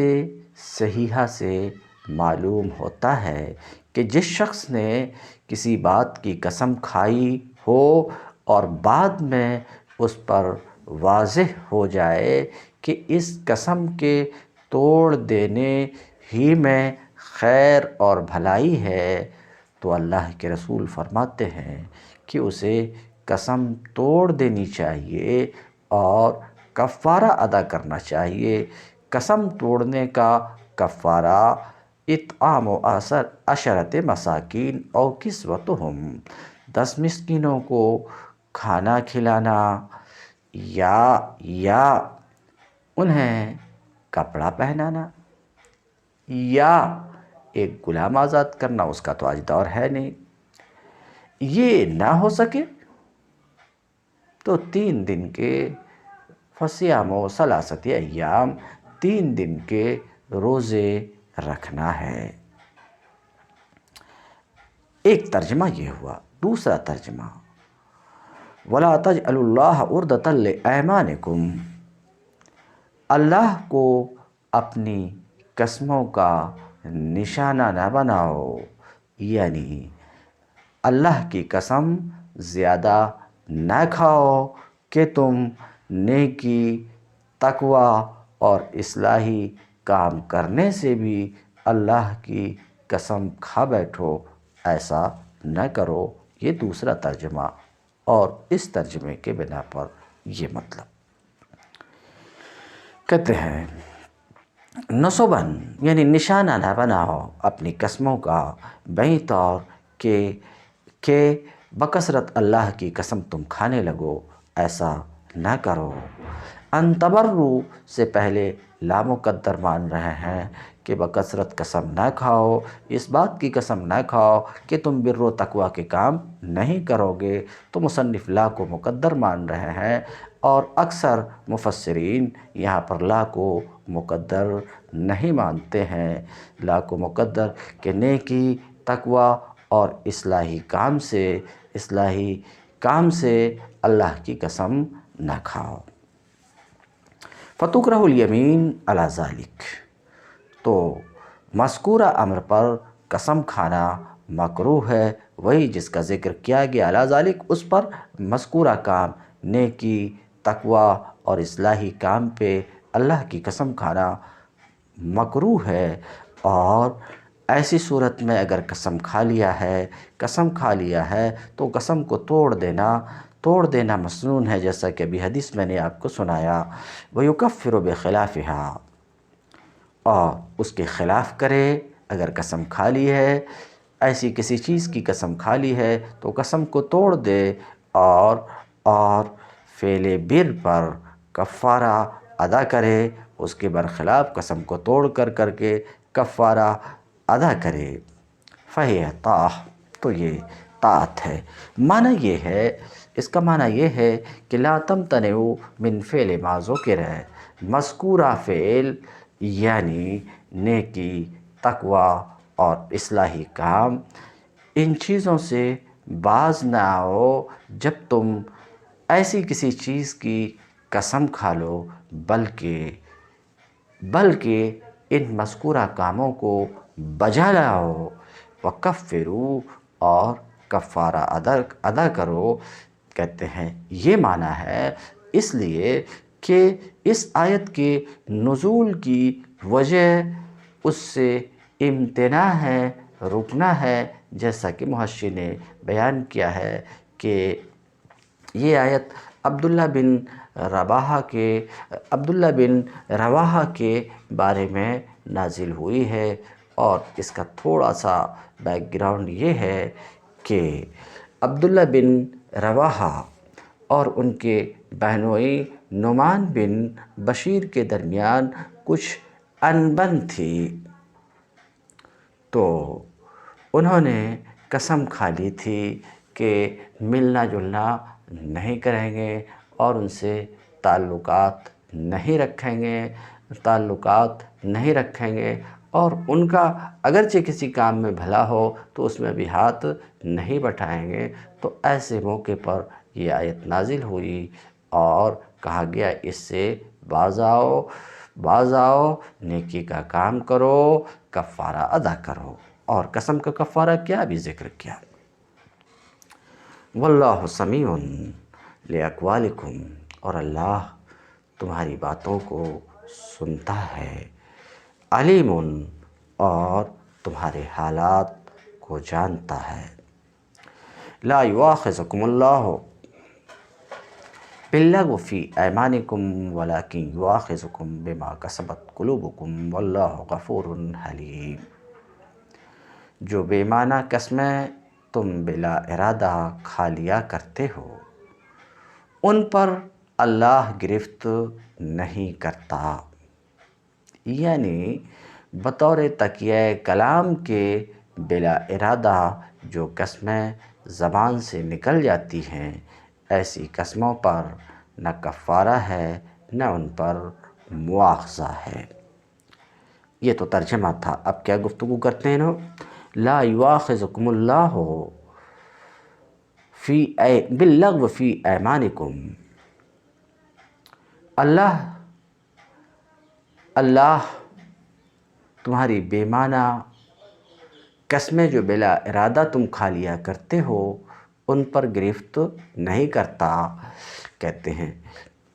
Speaker 1: صحیحہ سے معلوم ہوتا ہے کہ جس شخص نے کسی بات کی قسم کھائی ہو اور بعد میں اس پر واضح ہو جائے کہ اس قسم کے توڑ دینے ہی میں خیر اور بھلائی ہے، تو اللہ کے رسول فرماتے ہیں کہ اسے قسم توڑ دینی چاہیے اور کفارہ ادا کرنا چاہیے۔ قسم توڑنے کا کفارہ اطعام عشرۃ مساکین او کسوتہم، 10 مسکینوں کو کھانا کھلانا یا انہیں کپڑا پہنانا یا ایک غلام آزاد کرنا، اس کا تو آج دور ہے نہیں۔ یہ نہ ہو سکے تو 3 دن کے فصیام و ثلاثۃ ایام، 3 دن کے روزے رکھنا ہے۔ ایک ترجمہ یہ ہوا۔ دوسرا ترجمہ، وَلَا تَجْعَلُوا اللَّهَ عُرْضَةً لِأَيْمَانِكُمْ، اللہ کو اپنی قسموں کا نشانہ نہ بناؤ، یعنی اللہ کی قسم زیادہ نہ کھاؤ کہ تم نیکی، تقوی اور اصلاحی کام کرنے سے بھی اللہ کی قسم کھا بیٹھو، ایسا نہ کرو۔ یہ دوسرا ترجمہ، اور اس ترجمے کے بنا پر یہ مطلب کہتے ہیں، نصباً یعنی نشانہ نہ بناؤ اپنی قسموں کا بیں طور کہ بکثرت اللہ کی قسم تم کھانے لگو، ایسا نہ کرو۔ ان تبروا سے پہلے لا مقدر مان رہے ہیں کہ بکثرت قسم نہ کھاؤ، اس بات کی قسم نہ کھاؤ کہ تم بر و تقوی کے کام نہیں کرو گے، تو مصنف لا کو مقدر مان رہے ہیں، اور اکثر مفسرین یہاں پر لا کو مقدر نہیں مانتے ہیں۔ لا کو مقدر کہ نیکی، تقوی اور اصلاحی کام سے اللہ کی قسم نہ کھاؤ۔ فَتُكْرَهُ الْيَمِينُ عَلَى ذَلِكَ، تو مذکورہ امر پر قسم کھانا مکروہ ہے، وہی جس کا ذکر کیا گیا علی ذالک، اس پر مذکورہ کام نیکی، تقوی اور اصلاحی کام پہ اللہ کی قسم کھانا مکروہ ہے۔ اور ایسی صورت میں اگر قسم کھا لیا ہے تو قسم کو توڑ دینا مسنون ہے، جیسا کہ ابھی حدیث میں نے آپ کو سنایا، وَيُكَفِّرُ بِخِلَافِهَا، اور اس کے خلاف کرے۔ اگر قسم کھا لی ہے، ایسی کسی چیز کی قسم کھا لی ہے تو قسم کو توڑ دے اور فعل بر پر کفارہ ادا کرے، اس کے برخلاف قسم کو توڑ کر کے کفارہ ادا کرے۔ فَهِيَ طَاعَةٌ، تو یہ طاعت ہے۔ معنی یہ ہے، اس کا معنی یہ ہے کہ لا تمتنع من فعل ما ذکر، مذکورہ فعل یعنی نیکی، تقوی اور اصلاحی کام، ان چیزوں سے باز نہ آؤ جب تم ایسی کسی چیز کی قسم کھا لو، بلکہ ان مذکورہ کاموں کو بجا لاؤ۔ وَكَفِّرُوا، اور کفارہ ادا کرو۔ کہتے ہیں یہ معنی ہے اس لیے کہ اس آیت کے نزول کی وجہ اس سے امتناع ہے، رکنا ہے، جیسا کہ محشی نے بیان کیا ہے کہ یہ آیت عبداللہ بن رواحہ کے بارے میں نازل ہوئی ہے۔ اور اس کا تھوڑا سا بیک گراؤنڈ یہ ہے کہ عبداللہ بن رواحہ اور ان کے بہنوئی نعمان بن بشیر کے درمیان کچھ انبن تھی، تو انہوں نے قسم کھا لی تھی کہ ملنا جلنا نہیں کریں گے اور ان سے تعلقات نہیں رکھیں گے اور ان کا اگرچہ کسی کام میں بھلا ہو تو اس میں بھی ہاتھ نہیں بٹھائیں گے۔ تو ایسے موقع پر یہ آیت نازل ہوئی اور کہا گیا اس سے باز آؤ، نیکی کا کام کرو، کفارہ ادا کرو، اور قسم کا کفارہ کیا بھی ذکر کیا۔ واللہ سمیع لاقوالکم، اور اللہ تمہاری باتوں کو سنتا ہے، علیم، اور تمہارے حالات کو جانتا ہے۔ لا یؤاخذکم اللہ باللغو فی ایمانکم ولکن یؤاخذکم بما کسبت قلوبکم واللہ غفور حلیم۔ جو بے معنی قسمیں تم بلا ارادہ کھا لیا کرتے ہو، ان پر اللہ گرفت نہیں کرتا، یعنی بطور تکیہ کلام کے بلا ارادہ جو قسمیں زبان سے نکل جاتی ہیں، ایسی قسموں پر نہ کفارہ ہے نہ ان پر مواخذہ ہے۔ یہ تو ترجمہ تھا، اب کیا گفتگو کرتے ہیں نا۔ لا یؤاخذکم اللہ باللغو فی ایمانکم، اللہ تمہاری بے معنی قسمیں جو بلا ارادہ تم کھا لیا کرتے ہو ان پر گرفت نہیں کرتا۔ کہتے ہیں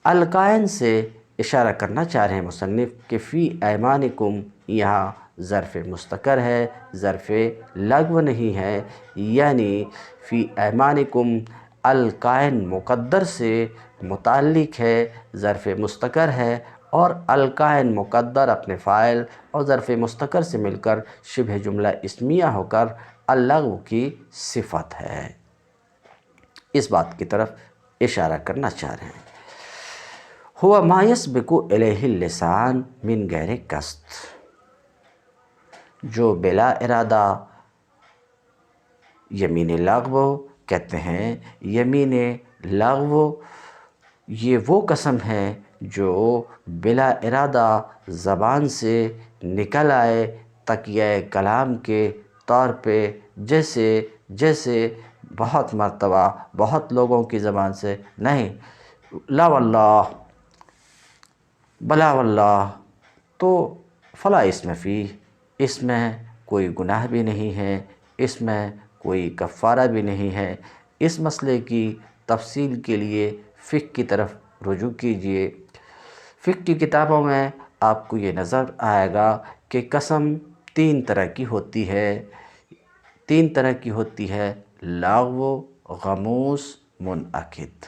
Speaker 1: القائن سے اشارہ کرنا چاہ رہے ہیں مصنف کہ فی ایمانکم یہاں ظرف مستقر ہے، ظرف لغو نہیں ہے، یعنی فی ایمانکم القائن مقدر سے متعلق ہے، ظرف مستقر ہے، اور القائن مقدر اپنے فاعل اور ظرف مستقر سے مل کر شبہ جملہ اسمیہ ہو کر اللغو کی صفت ہے۔ اس بات کی طرف اشارہ کرنا چاہ رہے ہیں۔ ہوا ما یسبق الیہ اللسان من غیر قصد، جو بلا ارادہ یمین لغو کہتے ہیں۔ یمین لغو یہ وہ قسم ہے جو بلا ارادہ زبان سے نکل آئے تکیہ کلام کے طور پہ، جیسے بہت مرتبہ بہت لوگوں کی زبان سے نہیں، لا واللہ، بلا واللہ، تو فلا اسم فیہ، اس میں کوئی گناہ بھی نہیں ہے، اس میں کوئی کفارہ بھی نہیں ہے۔ اس مسئلے کی تفصیل کے لیے فقہ کی طرف رجوع کیجئے۔ فقہ کی کتابوں میں آپ کو یہ نظر آئے گا کہ قسم تین طرح کی ہوتی ہے، لغو، غموس، منعقد۔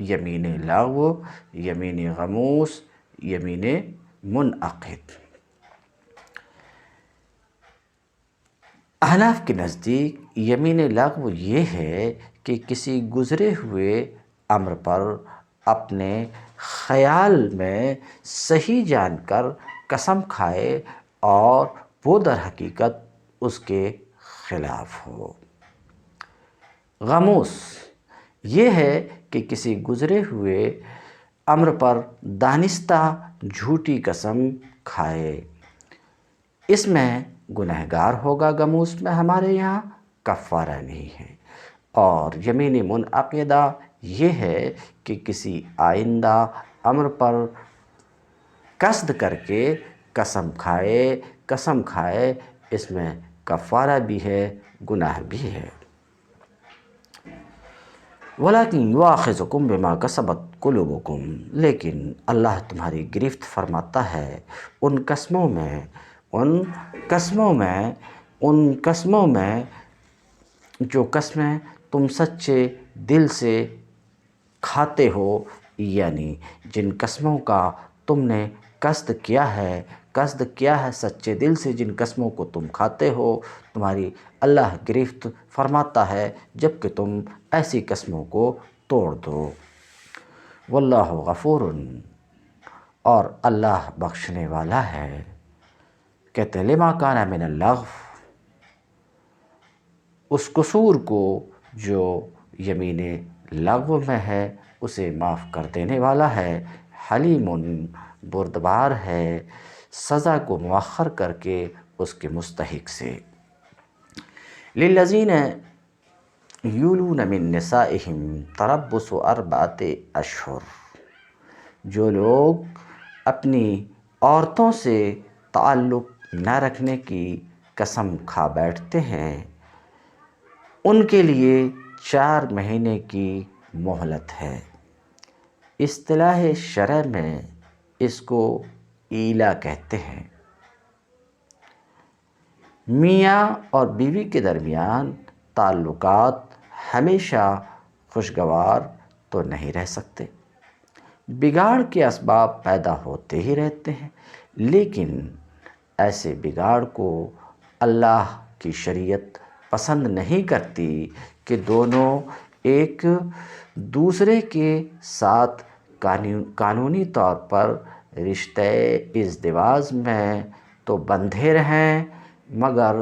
Speaker 1: یمین لغو، یمین غموس، یمین منعقد۔ احناف کے نزدیک یمین لغو یہ ہے کہ کسی گزرے ہوئے امر پر اپنے خیال میں صحیح جان کر قسم کھائے اور وہ در حقیقت اس کے خلاف ہو۔ غموس یہ ہے کہ کسی گزرے ہوئے امر پر دانستہ جھوٹی قسم کھائے، اس میں گنہگار ہوگا۔ غموس میں ہمارے یہاں کفارہ نہیں ہے۔ اور یمین منعقدہ یہ ہے کہ کسی آئندہ امر پر قصد کر کے قسم کھائے، اس میں کفارہ بھی ہے، گناہ بھی ہے۔ وَلَكِنْ يُؤَاخِذُكُمْ بِمَا كَسَبَتْ قُلُوبُكُمْ، لیکن اللہ تمہاری گرفت فرماتا ہے ان قسموں میں جو قسمیں تم سچے دل سے کھاتے ہو، یعنی جن قسموں کا تم نے قصد کیا ہے، قصد کیا ہے سچے دل سے جن قسموں کو تم کھاتے ہو، تمہاری اللہ گرفت فرماتا ہے جب کہ تم ایسی قسموں کو توڑ دو۔ واللہ غفور، اور اللہ بخشنے والا ہے۔ کہتے ہیں لما کان من اللغو، اس قصور کو جو یمین لغو میں ہے اسے معاف کر دینے والا ہے۔ حلیم، بردبار ہے سزا کو مؤخر کر کے اس کے مستحق سے۔ للذین یولون من نسائہم تربص 4 اشہر، جو لوگ اپنی عورتوں سے تعلق نہ رکھنے کی قسم کھا بیٹھتے ہیں ان کے لیے 4 مہینے کی مہلت ہے۔ اصطلاح شرع میں اس کو ایلا کہتے ہیں۔ میاں اور بیوی کے درمیان تعلقات ہمیشہ خوشگوار تو نہیں رہ سکتے، بگاڑ کے اسباب پیدا ہوتے ہی رہتے ہیں، لیکن ایسے بگاڑ کو اللہ کی شریعت پسند نہیں کرتی کہ دونوں ایک دوسرے کے ساتھ قانونی طور پر رشتہ ازدواج میں تو بندھے رہیں مگر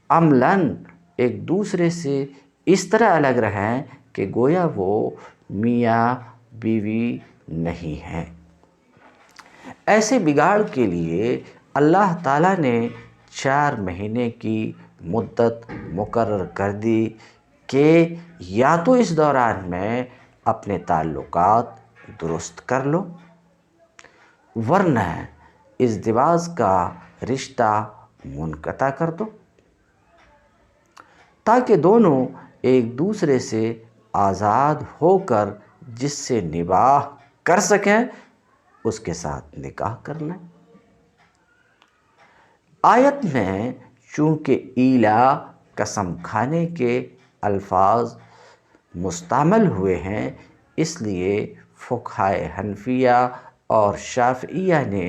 Speaker 1: عملاً ایک دوسرے سے اس طرح الگ رہیں کہ گویا وہ میاں بیوی نہیں ہیں۔ ایسے بگاڑ کے لیے اللہ تعالیٰ نے 4 مہینے کی مدت مقرر کر دی کہ یا تو اس دوران میں اپنے تعلقات درست کر لو، ورنہ ازدواج کا رشتہ منقطع کر دو، تاکہ دونوں ایک دوسرے سے آزاد ہو کر جس سے نباہ کر سکیں اس کے ساتھ نکاح کر لیں۔ آیت میں چونکہ ایلا قسم کھانے کے الفاظ مستعمل ہوئے ہیں، اس لیے فقہائے حنفیہ اور شافعیہ نے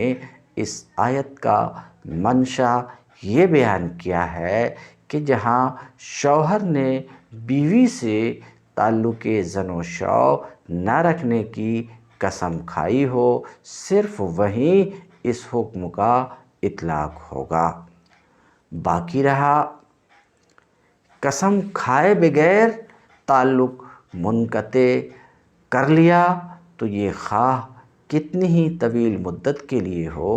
Speaker 1: اس آیت کا منشا یہ بیان کیا ہے کہ جہاں شوہر نے بیوی سے تعلق زن و شو نہ رکھنے کی قسم کھائی ہو، صرف وہیں اس حکم کا اطلاق ہوگا۔ باقی رہا قسم کھائے بغیر تعلق منقطع کر لیا تو یہ خواہ کتنی ہی طویل مدت کے لیے ہو،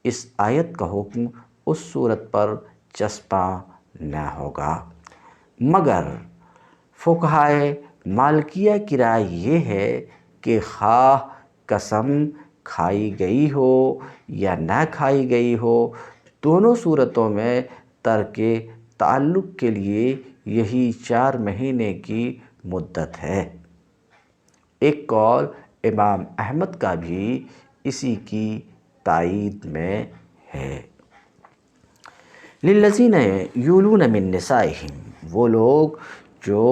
Speaker 1: اس آیت کا حکم اس صورت پر چسپاں نہ ہوگا۔ مگر فقہائے مالکیہ کی رائے یہ ہے کہ خواہ قسم کھائی گئی ہو یا نہ کھائی گئی ہو، دونوں صورتوں میں ترک تعلق کے لیے یہی 4 مہینے کی مدت ہے۔ ایک قول امام احمد کا بھی اسی کی تائید میں ہے۔ للذین یولون من نسائہم، وہ لوگ جو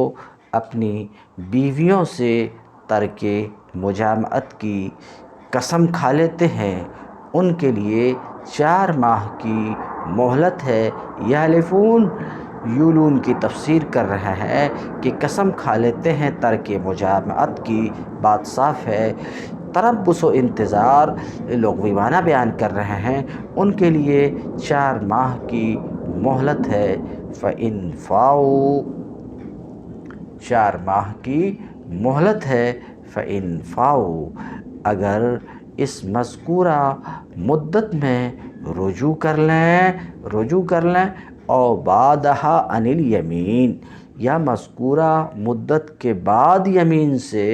Speaker 1: اپنی بیویوں سے ترک مجامعت کی قسم کھا لیتے ہیں ان کے لیے 4 ماہ کی مہلت ہے۔ یحلفون، یولون کی تفسیر کر رہے ہیں کہ قسم کھا لیتے ہیں ترک مجامعت کی، بات صاف ہے۔ تربص و انتظار لغوی معنی بیان کر رہے ہیں، ان کے لیے 4 ماہ کی مہلت ہے۔ فَإِنْ فَاؤُوا، 4 ماہ کی مہلت ہے۔ فَإِنْ فَاؤُوا، اگر اس مذکورہ مدت میں رجوع کر لیں او بعدہا عن الیمین، یا مذکورہ مدت کے بعد یمین سے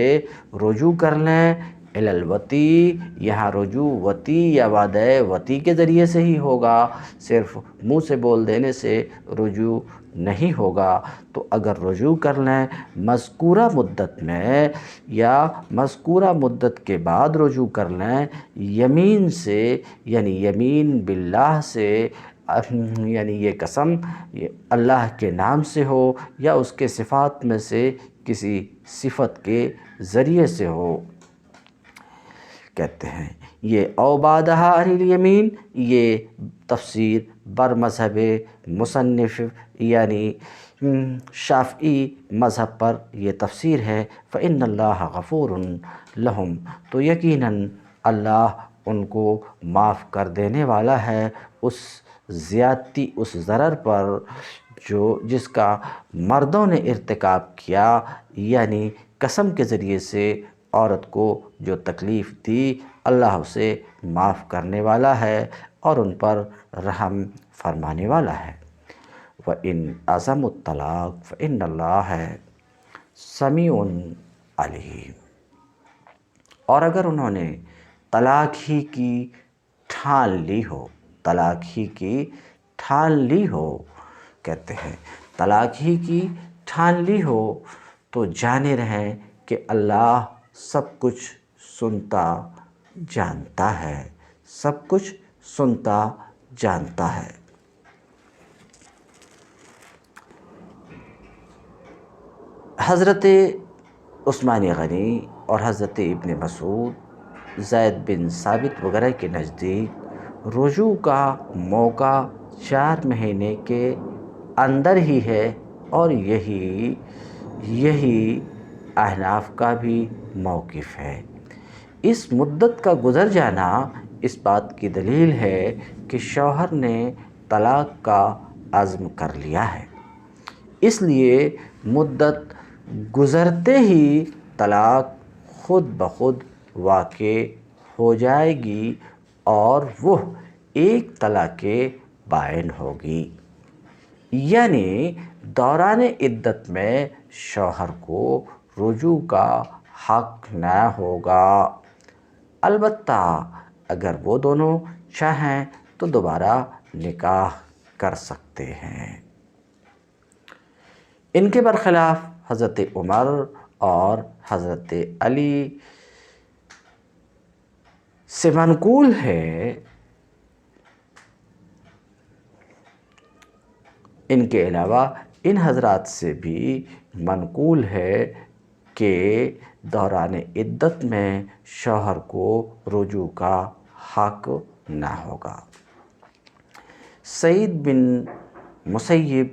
Speaker 1: رجوع کر لیں، الی الوطی، یہاں رجوع وطی یا وعدہ وطی کے ذریعے سے ہی ہوگا، صرف منہ سے بول دینے سے رجوع نہیں ہوگا۔ تو اگر رجوع کر لیں مذکورہ مدت میں یا مذکورہ مدت کے بعد رجوع کر لیں، یمین سے یعنی یمین باللہ سے، یعنی یہ قسم اللہ کے نام سے ہو یا اس کے صفات میں سے کسی صفت کے ذریعے سے ہو، کہتے ہیں یہ او بعدہا عن الیمین، یہ تفسیر بر مذہب مصنف یعنی شافعی مذہب پر یہ تفسیر ہے۔ فإن اللہ غفور لہم، تو یقیناً اللہ ان کو معاف کر دینے والا ہے اس زیادتی، اس ضرر پر جس کا مردوں نے ارتکاب کیا، یعنی قسم کے ذریعے سے عورت کو جو تکلیف دی، اللہ اسے معاف کرنے والا ہے اور ان پر رحم فرمانے والا ہے۔ وَإِنْ عَزَمُوا الطَّلَاقَ فَإِنَّ اللَّهَ سَمِيعٌ عَلِيمٌ، اور اگر انہوں نے طلاق ہی کی ٹھان لی ہو، طلاق ہی کی ٹھان لی ہو، کہتے ہیں طلاق ہی کی ٹھان لی ہو، تو جانے رہیں کہ اللہ سب کچھ سنتا جانتا ہے، سب کچھ سنتا جانتا ہے۔ حضرت عثمان غنی اور حضرت ابن مسعود، زید بن ثابت وغیرہ کے نزدیک رجوع کا موقع 4 مہینے کے اندر ہی ہے، اور یہی احناف کا بھی موقف ہے۔ اس مدت کا گزر جانا اس بات کی دلیل ہے کہ شوہر نے طلاق کا عزم کر لیا ہے، اس لیے مدت گزرتے ہی طلاق خود بخود واقع ہو جائے گی اور وہ ایک طلاق بائن ہوگی، یعنی دوران عدت میں شوہر کو رجوع کا حق نہ ہوگا۔ البتہ اگر وہ دونوں چاہیں تو دوبارہ نکاح کر سکتے ہیں۔ ان کے برخلاف حضرت عمر اور حضرت علی سے منقول ہے، ان کے علاوہ ان حضرات سے بھی منقول ہے کہ دوران عدت میں شوہر کو رجوع کا حق نہ ہوگا۔ سعید بن مسیب،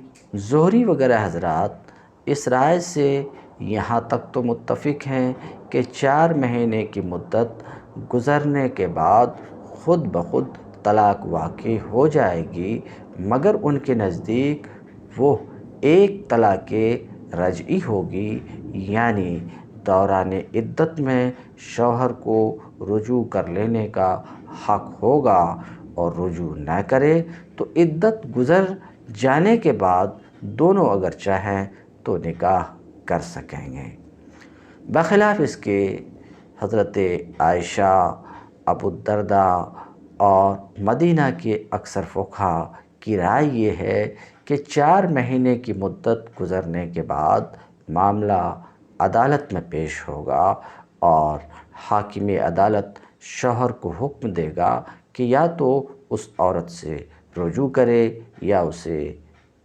Speaker 1: زہری وغیرہ حضرات اس رائے سے یہاں تک تو متفق ہیں کہ 4 مہینے کی مدت گزرنے کے بعد خود بخود طلاق واقع ہو جائے گی، مگر ان کے نزدیک وہ ایک طلاق رجعی ہوگی، یعنی دوران عدت میں شوہر کو رجوع کر لینے کا حق ہوگا، اور رجوع نہ کرے تو عدت گزر جانے کے بعد دونوں اگر چاہیں تو نکاح کر سکیں گے۔ بخلاف اس کے حضرت عائشہ، ابو الدرداء اور مدینہ کے اکثر فقہا کی رائے یہ ہے کہ 4 مہینے کی مدت گزرنے کے بعد معاملہ عدالت میں پیش ہوگا اور حاکم عدالت شوہر کو حکم دے گا کہ یا تو اس عورت سے رجوع کرے یا اسے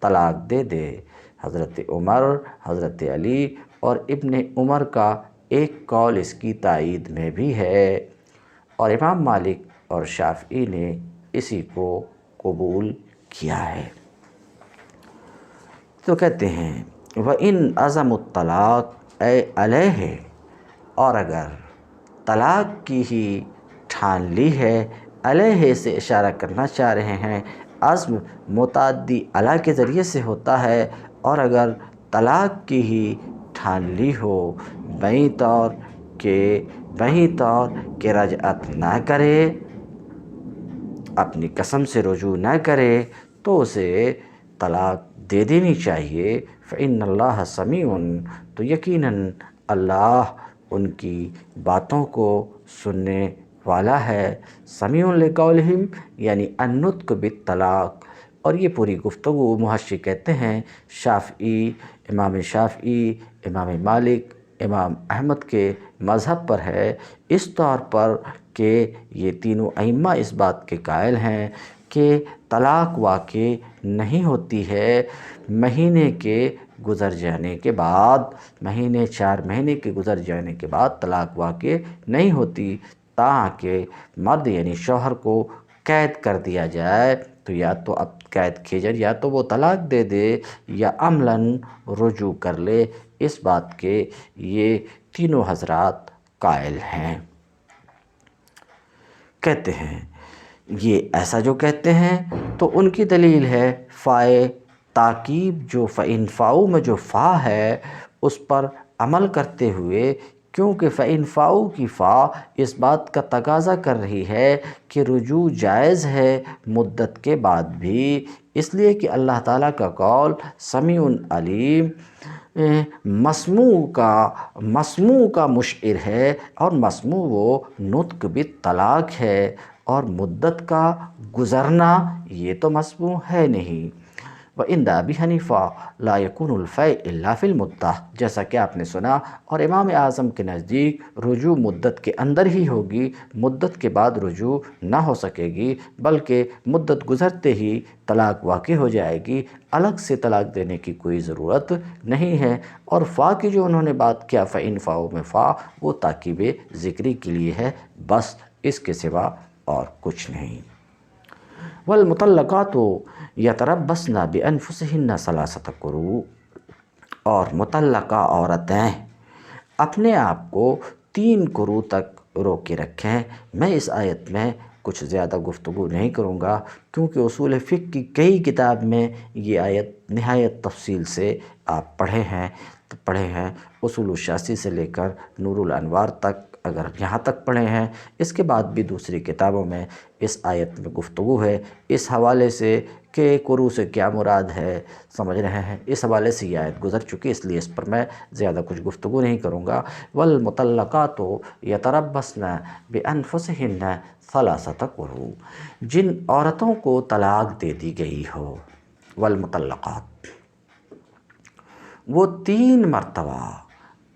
Speaker 1: طلاق دے دے۔ حضرت عمر، حضرت علی اور ابن عمر کا ایک قول اس کی تائید میں بھی ہے، اور امام مالک اور شافعی نے اسی کو قبول کیا ہے۔ تو کہتے ہیں وَإِنْ عَزَمُوا الطَّلَاقَ اے علیہ، اور اگر طلاق کی ہی ٹھان لی ہے، علیہ سے اشارہ کرنا چاہ رہے ہیں، عزم متعدی علی کے ذریعے سے ہوتا ہے، اور اگر طلاق کی ہی ٹھان لی ہو بہیں طور کہ رجعت نہ کرے، اپنی قسم سے رجوع نہ کرے، تو اسے طلاق دے دینی چاہیے۔ فإن اللہ سمیع، تو یقیناً اللہ ان کی باتوں کو سننے والا ہے۔ سمیع لقولہم یعنی النطق بالطلاق، اور یہ پوری گفتگو محشی کہتے ہیں امام شافعی، امام مالک، امام احمد کے مذہب پر ہے، اس طور پر کہ یہ تینوں ائمہ اس بات کے قائل ہیں کہ طلاق واقع نہیں ہوتی ہے مہینے کے گزر جانے کے بعد، 4 مہینے کے گزر جانے کے بعد طلاق واقع نہیں ہوتی، تاکہ مرد یعنی شوہر کو قید کر دیا جائے، تو یا تو اب قید کیے جائے، یا تو وہ طلاق دے دے یا عملاً رجوع کر لے، اس بات کے یہ تینوں حضرات قائل ہیں۔ کہتے ہیں یہ ایسا جو کہتے ہیں تو ان کی دلیل ہے فائے تاکیب، جو فَإِن فَاؤ میں جو فا ہے اس پر عمل کرتے ہوئے، کیونکہ فَإِن فَاؤ کی فا اس بات کا تقاضا کر رہی ہے کہ رجوع جائز ہے مدت کے بعد بھی، اس لیے کہ اللہ تعالیٰ کا قول سمیع علیم مسموع کا مشعر ہے، اور مسموع وہ نطق بالطلاق ہے، اور مدت کا گزرنا یہ تو مسموع ہے نہیں۔ وَعِنْدَ أَبِي حَنِیفَةَ لَا يَكُونُ الْفَیْءُ إِلَّا فِی الْمُدَّۃِ، جیسا کہ آپ نے سنا، اور امام اعظم کے نزدیک رجوع مدت کے اندر ہی ہوگی، مدت کے بعد رجوع نہ ہو سکے گی، بلکہ مدت گزرتے ہی طلاق واقع ہو جائے گی، الگ سے طلاق دینے کی کوئی ضرورت نہیں ہے۔ اور فا کی جو انہوں نے بات کیا فَإِن فَاؤ میں فا، وہ تاکیب ذکری کے لیے ہے، بس اس کے سوا اور کچھ نہیں۔ وَالْمُطَلَّقَاتُ يَتَرَبَّصْنَ بِأَنفُسِهِنَّ ثَلَاثَةَ قُرُوء، اور مطلقہ عورتیں اپنے آپ کو 3 قروء تک روکے رکھیں۔ میں اس آیت میں کچھ زیادہ گفتگو نہیں کروں گا، کیونکہ اصول فقہ کی کئی کتاب میں یہ آیت نہایت تفصیل سے آپ پڑھے ہیں اصول الشاسی سے لے کر نور الانوار تک، اگر یہاں تک پڑھے ہیں، اس کے بعد بھی دوسری کتابوں میں اس آیت میں گفتگو ہے، اس حوالے سے کہ قروء سے کیا مراد ہے، سمجھ رہے ہیں، اس حوالے سے یہ آیت گزر چکی، اس لیے اس پر میں زیادہ کچھ گفتگو نہیں کروں گا۔ وَالْمُطَلَّقَاتُ يَتَرَبَّصْنَ بِأَنفُسِهِنَّ ثَلَاثَةَ قُرُوء، جن عورتوں کو طلاق دے دی گئی ہو، والمطلقات وہ 3 مرتبہ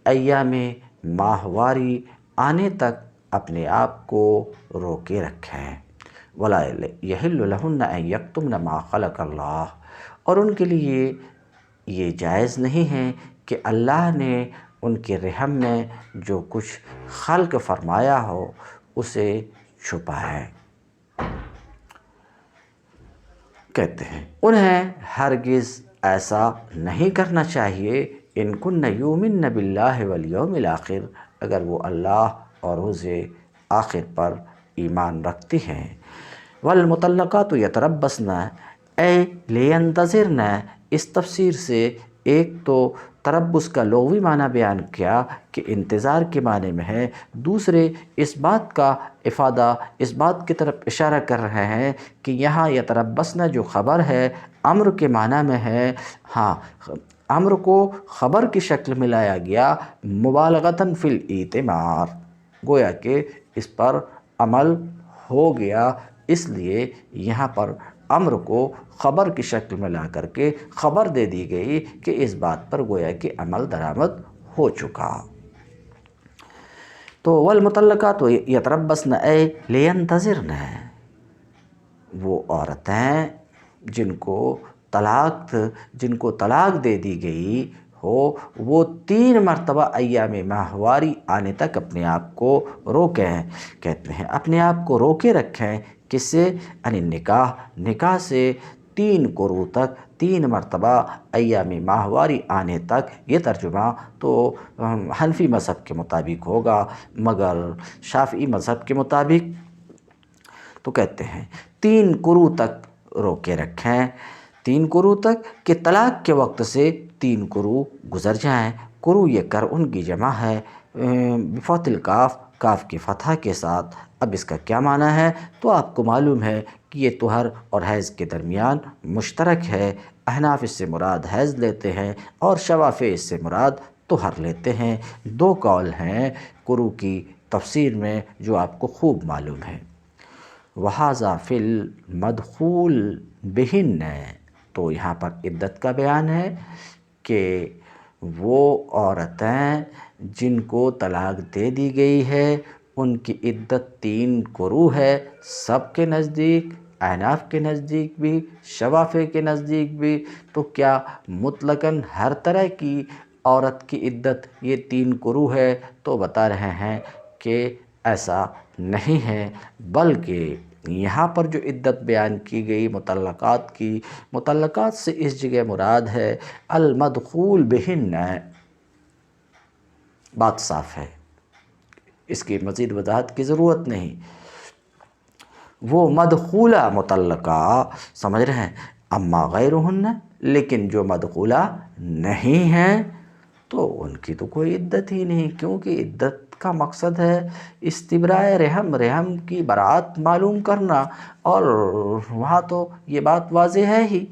Speaker 1: ایام ماہواری آنے تک اپنے آپ کو روکے رکھیں۔ وَلَا يَحِلُّ لَهُنَّ أَن يَكْتُمْنَ مَا خَلَقَ اللَّهُ، اور ان کے لیے یہ جائز نہیں ہے کہ اللہ نے ان کے رحم میں جو کچھ خلق فرمایا ہو اسے چھپائیں۔ کہتے ہیں انہیں ہرگز ایسا نہیں کرنا چاہیے، ان کن یؤمن باللہ والیوم الآخر، اگر وہ اللہ اور روز آخر پر ایمان رکھتی ہیں۔ والمطلقات یتربصن اے لینتظرن، اس تفسیر سے ایک تو تربص کا لغوی معنی بیان کیا کہ انتظار کے معنی میں ہے، دوسرے اس بات کا افادہ، اس بات کی طرف اشارہ کر رہے ہیں کہ یہاں یتربصن جو خبر ہے امر کے معنی میں ہے، ہاں امر کو خبر کی شکل میں لایا گیا مبالغتاً فی الاتمار، گویا کہ اس پر عمل ہو گیا، اس لیے یہاں پر امر کو خبر کی شکل میں لا کر کے خبر دے دی گئی کہ اس بات پر گویا کہ عمل درآمد ہو چکا۔ تو والمطلقات یتربصن اے لینتظرن، وہ عورتیں جن کو طلاق دے دی گئی ہو، وہ 3 مرتبہ ایام ماہواری آنے تک اپنے آپ کو روکیں۔ کہتے ہیں اپنے آپ کو روکے رکھیں، کس سے؟ نکاح سے 3 قروء تک، 3 مرتبہ ایام ماہواری آنے تک۔ یہ ترجمہ تو حنفی مذہب کے مطابق ہوگا، مگر شافعی مذہب کے مطابق تو کہتے ہیں 3 قروء تک روکے رکھیں، 3 قروء تک کہ طلاق کے وقت سے 3 قروء گزر جائیں۔ قروء یہ قرء کی جمع ہے بفتح الکاف، کاف کی فتح کے ساتھ۔ اب اس کا کیا معنی ہے؟ تو آپ کو معلوم ہے کہ یہ طہر اور حیض کے درمیان مشترک ہے، احناف اس سے مراد حیض لیتے ہیں اور شوافع اس سے مراد طہر لیتے ہیں۔ 2 قول ہیں قروء کی تفسیر میں جو آپ کو خوب معلوم ہے۔ وَهَذَا فِی الْمَدْخُولِ بِهِنَّ، تو یہاں پر عدت کا بیان ہے کہ وہ عورتیں جن کو طلاق دے دی گئی ہے ان کی عدت 3 قروء ہے، سب کے نزدیک، احناف کے نزدیک بھی، شوافع کے نزدیک بھی۔ تو کیا مطلقاً ہر طرح کی عورت کی عدت یہ 3 قروء ہے؟ تو بتا رہے ہیں کہ ایسا نہیں ہے، بلکہ یہاں پر جو عدت بیان کی گئی مطلقات کی، مطلقات سے اس جگہ مراد ہے المدخول بہن، بات صاف ہے، اس کی مزید وضاحت کی ضرورت نہیں۔ وہ مدخولہ مطلقہ سمجھ رہے ہیں، اما غیرہن، لیکن جو مدخولہ نہیں ہیں تو ان کی تو کوئی عدت ہی نہیں، کیونکہ عدت کا مقصد ہے استبراء رحم، رحم کی براءت معلوم کرنا، اور وہاں تو یہ بات واضح ہے ہی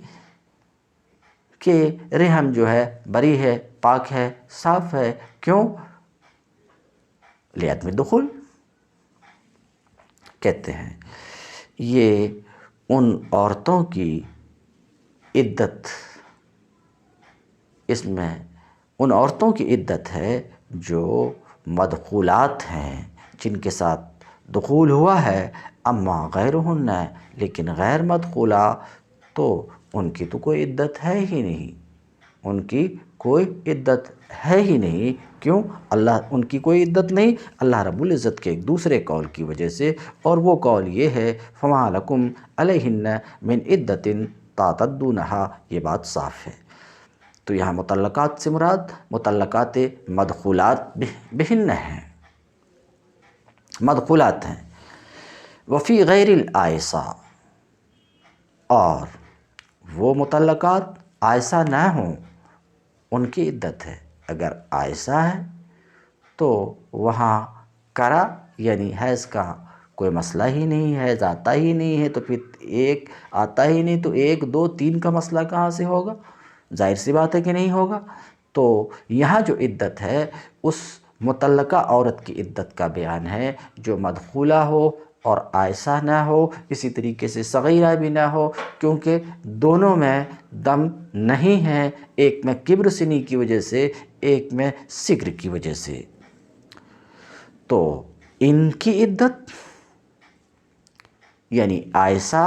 Speaker 1: کہ رحم جو ہے بری ہے، پاک ہے، صاف ہے، کیوں؟ لعدم دخول۔ کہتے ہیں یہ ان عورتوں کی عدت، اس میں ان عورتوں کی عدت ہے جو مدخولات ہیں، جن کے ساتھ دخول ہوا ہے، اما غیرہن، لیکن غیر مدخولہ تو ان کی تو کوئی عدت ہے ہی نہیں، ان کی کوئی عدت ہے ہی نہیں، کیوں؟ اللہ ان کی کوئی عدت نہیں اللہ رب العزت کے ایک دوسرے قول کی وجہ سے، اور وہ قول یہ ہے فَمَا لَكُمْ عَلَيْهِنَّ مِنْ عِدَّةٍ تَعْتَدُّونَهَا، یہ بات صاف ہے۔ تو یہاں مطلقات سے مراد مطلقات مدخولات بہن ہیں، مدخولات ہیں۔ وفی غیر العائصہ، اور وہ مطلقات عائصہ نہ ہوں ان کی عدت ہے۔ اگر عائصہ ہے تو وہاں کرا یعنی حیض کا کوئی مسئلہ ہی نہیں، حیض آتا ہی نہیں ہے، تو پھر ایک آتا ہی نہیں تو 1 2 3 کا مسئلہ کہاں سے ہوگا؟ ظاہر سی بات ہے کہ نہیں ہوگا۔ تو یہاں جو عدت ہے اس مطلقہ عورت کی عدت کا بیان ہے جو مدخولہ ہو اور عائصہ نہ ہو، اسی طریقے سے صغیرہ بھی نہ ہو، کیونکہ دونوں میں دم نہیں ہے، ایک میں کبر سنی کی وجہ سے، ایک میں صغر کی وجہ سے۔ تو ان کی عدت یعنی عائصہ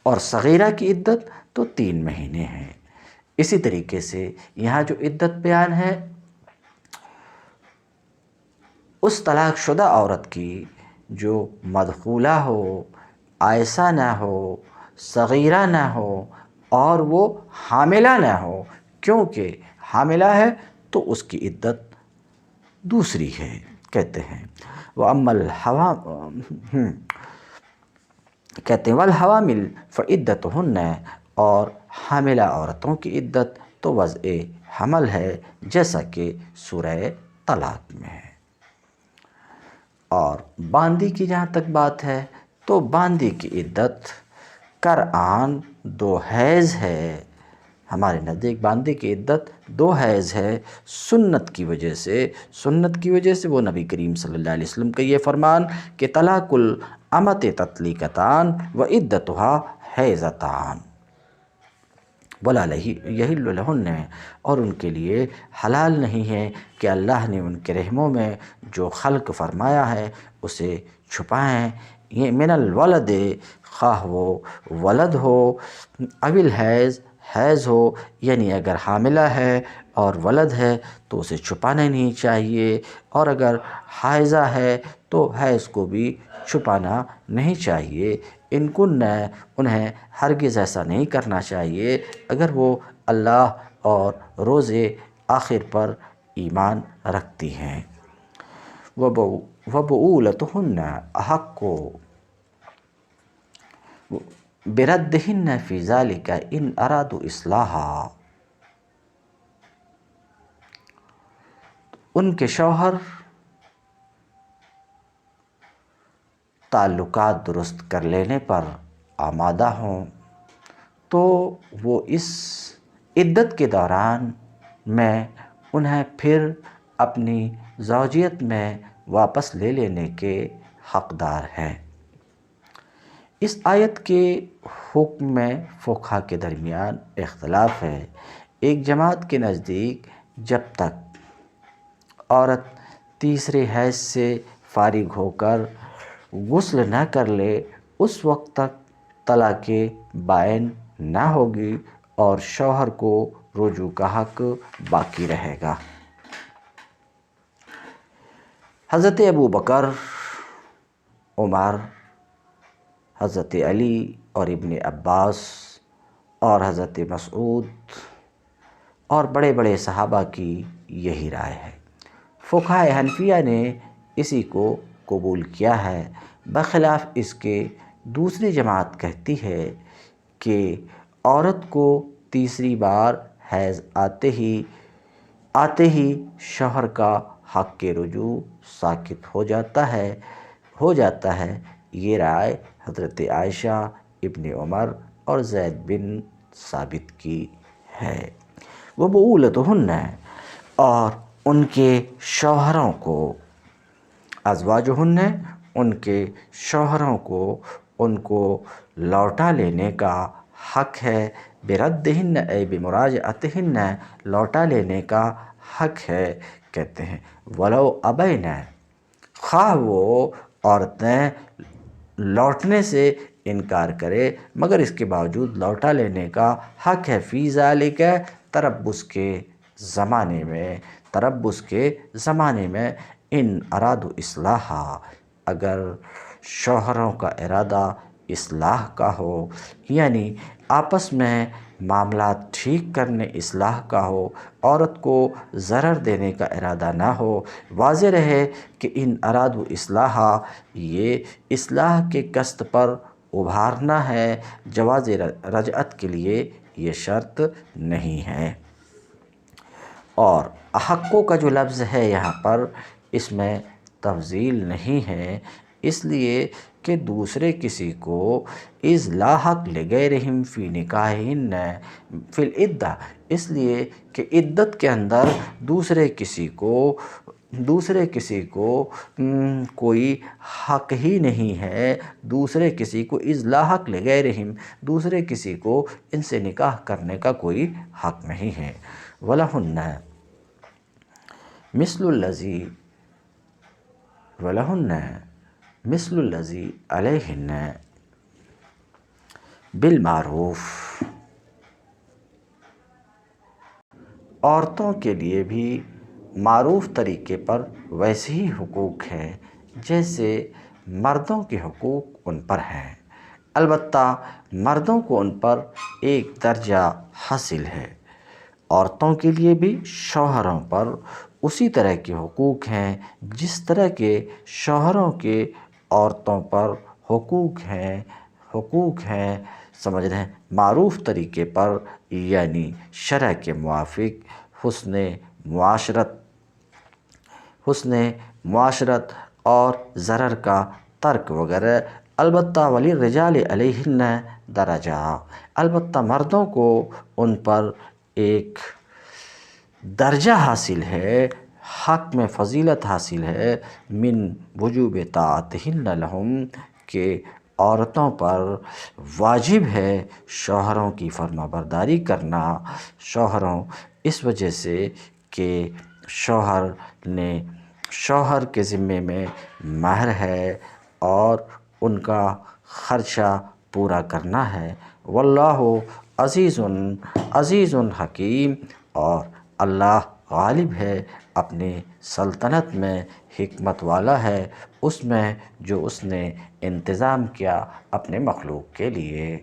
Speaker 1: اور صغیرہ کی عدت تو 3 مہینے ہیں۔ اسی طریقے سے یہاں جو عدت بیان ہے اس طلاق شدہ عورت کی جو مدخولہ ہو، عائصہ نہ ہو، صغیرہ نہ ہو، اور وہ حاملہ نہ ہو، کیونکہ حاملہ ہے تو اس کی عدت دوسری ہے۔ کہتے ہیں وَأَمَّا کہتے ہیں وَالْحَوَامِلْ فَعِدَّتُهُنَّ، اور حاملہ عورتوں کی عدت تو وضع حمل ہے، جیسا کہ سورہ طلاق میں ہے۔ اور باندی کی جہاں تک بات ہے تو باندی کی عدت قرآن 2 حیض ہے، ہمارے نزدیک باندی کی عدت 2 حیض ہے، سنت کی وجہ سے وہ نبی کریم صلی اللہ علیہ وسلم کا یہ فرمان کہ طلاق الامۃ تطلیقتان وعدتها حیضتان ولا یحل لہن، اور ان کے لیے حلال نہیں ہے کہ اللہ نے ان کے رحموں میں جو خلق فرمایا ہے اسے چھپائیں، یہ من الولد، خواہ وہ ولد ہو، اول حیض ہو، یعنی اگر حاملہ ہے اور ولد ہے تو اسے چھپانا نہیں چاہیے، اور اگر حائضہ ہے تو حیض کو بھی چھپانا نہیں چاہیے۔ ان کن، انہیں ہرگز ایسا نہیں کرنا چاہیے اگر وہ اللہ اور روز آخر پر ایمان رکھتی ہیں۔ وَبُعُولَتُهُنَّ أَحَقُّ بِرَدِّهِنَّ فِي ذَلِكَ إِنْ أَرَادُوا إِصْلَاحًا، ان کے شوہر تعلقات درست کر لینے پر آمادہ ہوں تو وہ اس عدت کے دوران میں انہیں پھر اپنی زوجیت میں واپس لے لینے کے حقدار ہیں۔ اس آیت کے حکم میں فقہا کے درمیان اختلاف ہے۔ ایک جماعت کے نزدیک جب تک عورت تیسرے حیض سے فارغ ہو کر غسل نہ کر لے اس وقت تک طلاق بائن نہ ہوگی اور شوہر کو رجوع کا حق باقی رہے گا۔ حضرت ابو بکر، عمر، حضرت علی اور ابن عباس اور حضرت مسعود اور بڑے بڑے صحابہ کی یہی رائے ہے۔ فقہائے حنفیہ نے اسی کو قبول کیا ہے، بخلاف اس کے دوسری جماعت کہتی ہے کہ عورت کو تیسری بار حیض آتے ہی شوہر کا حق کے رجوع ساقط ہو جاتا ہے۔ یہ رائے حضرت عائشہ، ابن عمر اور زید بن ثابت کی ہے۔ وبعولتہن، اور ان کے شوہروں کو، ازواجہن، ان کے شوہروں کو ان کو لوٹا لینے کا حق ہے، بردہن اے بمراجعتہن، لوٹا لینے کا حق ہے، کہتے ہیں ولو ابین، خواہ وہ عورتیں لوٹنے سے انکار کرے مگر اس کے باوجود لوٹا لینے کا حق ہے، فی ذالک، تربص کے زمانے میں، ان ارادوا اصلاحا، اگر شوہروں کا ارادہ اصلاح کا ہو، یعنی آپس میں معاملات ٹھیک کرنے اصلاح کا ہو، عورت کو ضرر دینے کا ارادہ نہ ہو۔ واضح رہے کہ ان ارادوا اصلاحا، یہ اصلاح کے قصد پر ابھارنا ہے، جواز رجعت کے لیے یہ شرط نہیں ہے۔ اور احقو کا جو لفظ ہے یہاں پر، اس میں تفضیل نہیں ہے، اس لیے کہ دوسرے کسی کو اذ لا حق لغیرہم فی نکاحہن فی العدہ، اس لیے کہ عدت کے اندر دوسرے کسی کو کوئی حق ہی نہیں ہے، دوسرے کسی کو اذ لا حق لغیرہم، دوسرے کسی کو ان سے نکاح کرنے کا کوئی حق نہیں ہے۔ وَلَهُنَّ مثل الذی علیہن بالمعروف، عورتوں کے لیے بھی معروف طریقے پر ویسے ہی حقوق ہیں جیسے مردوں کے حقوق ان پر ہیں، البتہ مردوں کو ان پر ایک درجہ حاصل ہے۔ عورتوں کے لیے بھی شوہروں پر اسی طرح کے حقوق ہیں جس طرح کے شوہروں کے عورتوں پر حقوق ہیں، سمجھ رہے ہیں، معروف طریقے پر، یعنی شرع کے موافق، حسن معاشرت اور ضرر کا ترک وغیرہ۔ البتہ وَلِلرِّجَالِ عَلَيْهِنَّ دَرَجَةٌ، البتہ مردوں کو ان پر ایک درجہ حاصل ہے، حق میں فضیلت حاصل ہے، من وجوب طاعتہن لہم، کہ عورتوں پر واجب ہے شوہروں کی فرما برداری کرنا، اس وجہ سے کہ شوہر کے ذمے میں مہر ہے اور ان کا خرچہ پورا کرنا ہے۔ واللہ عزیز حکیم، اور اللہ غالب ہے، اپنے سلطنت میں حکمت والا ہے، اس میں جو اس نے انتظام کیا اپنے مخلوق کے لیے۔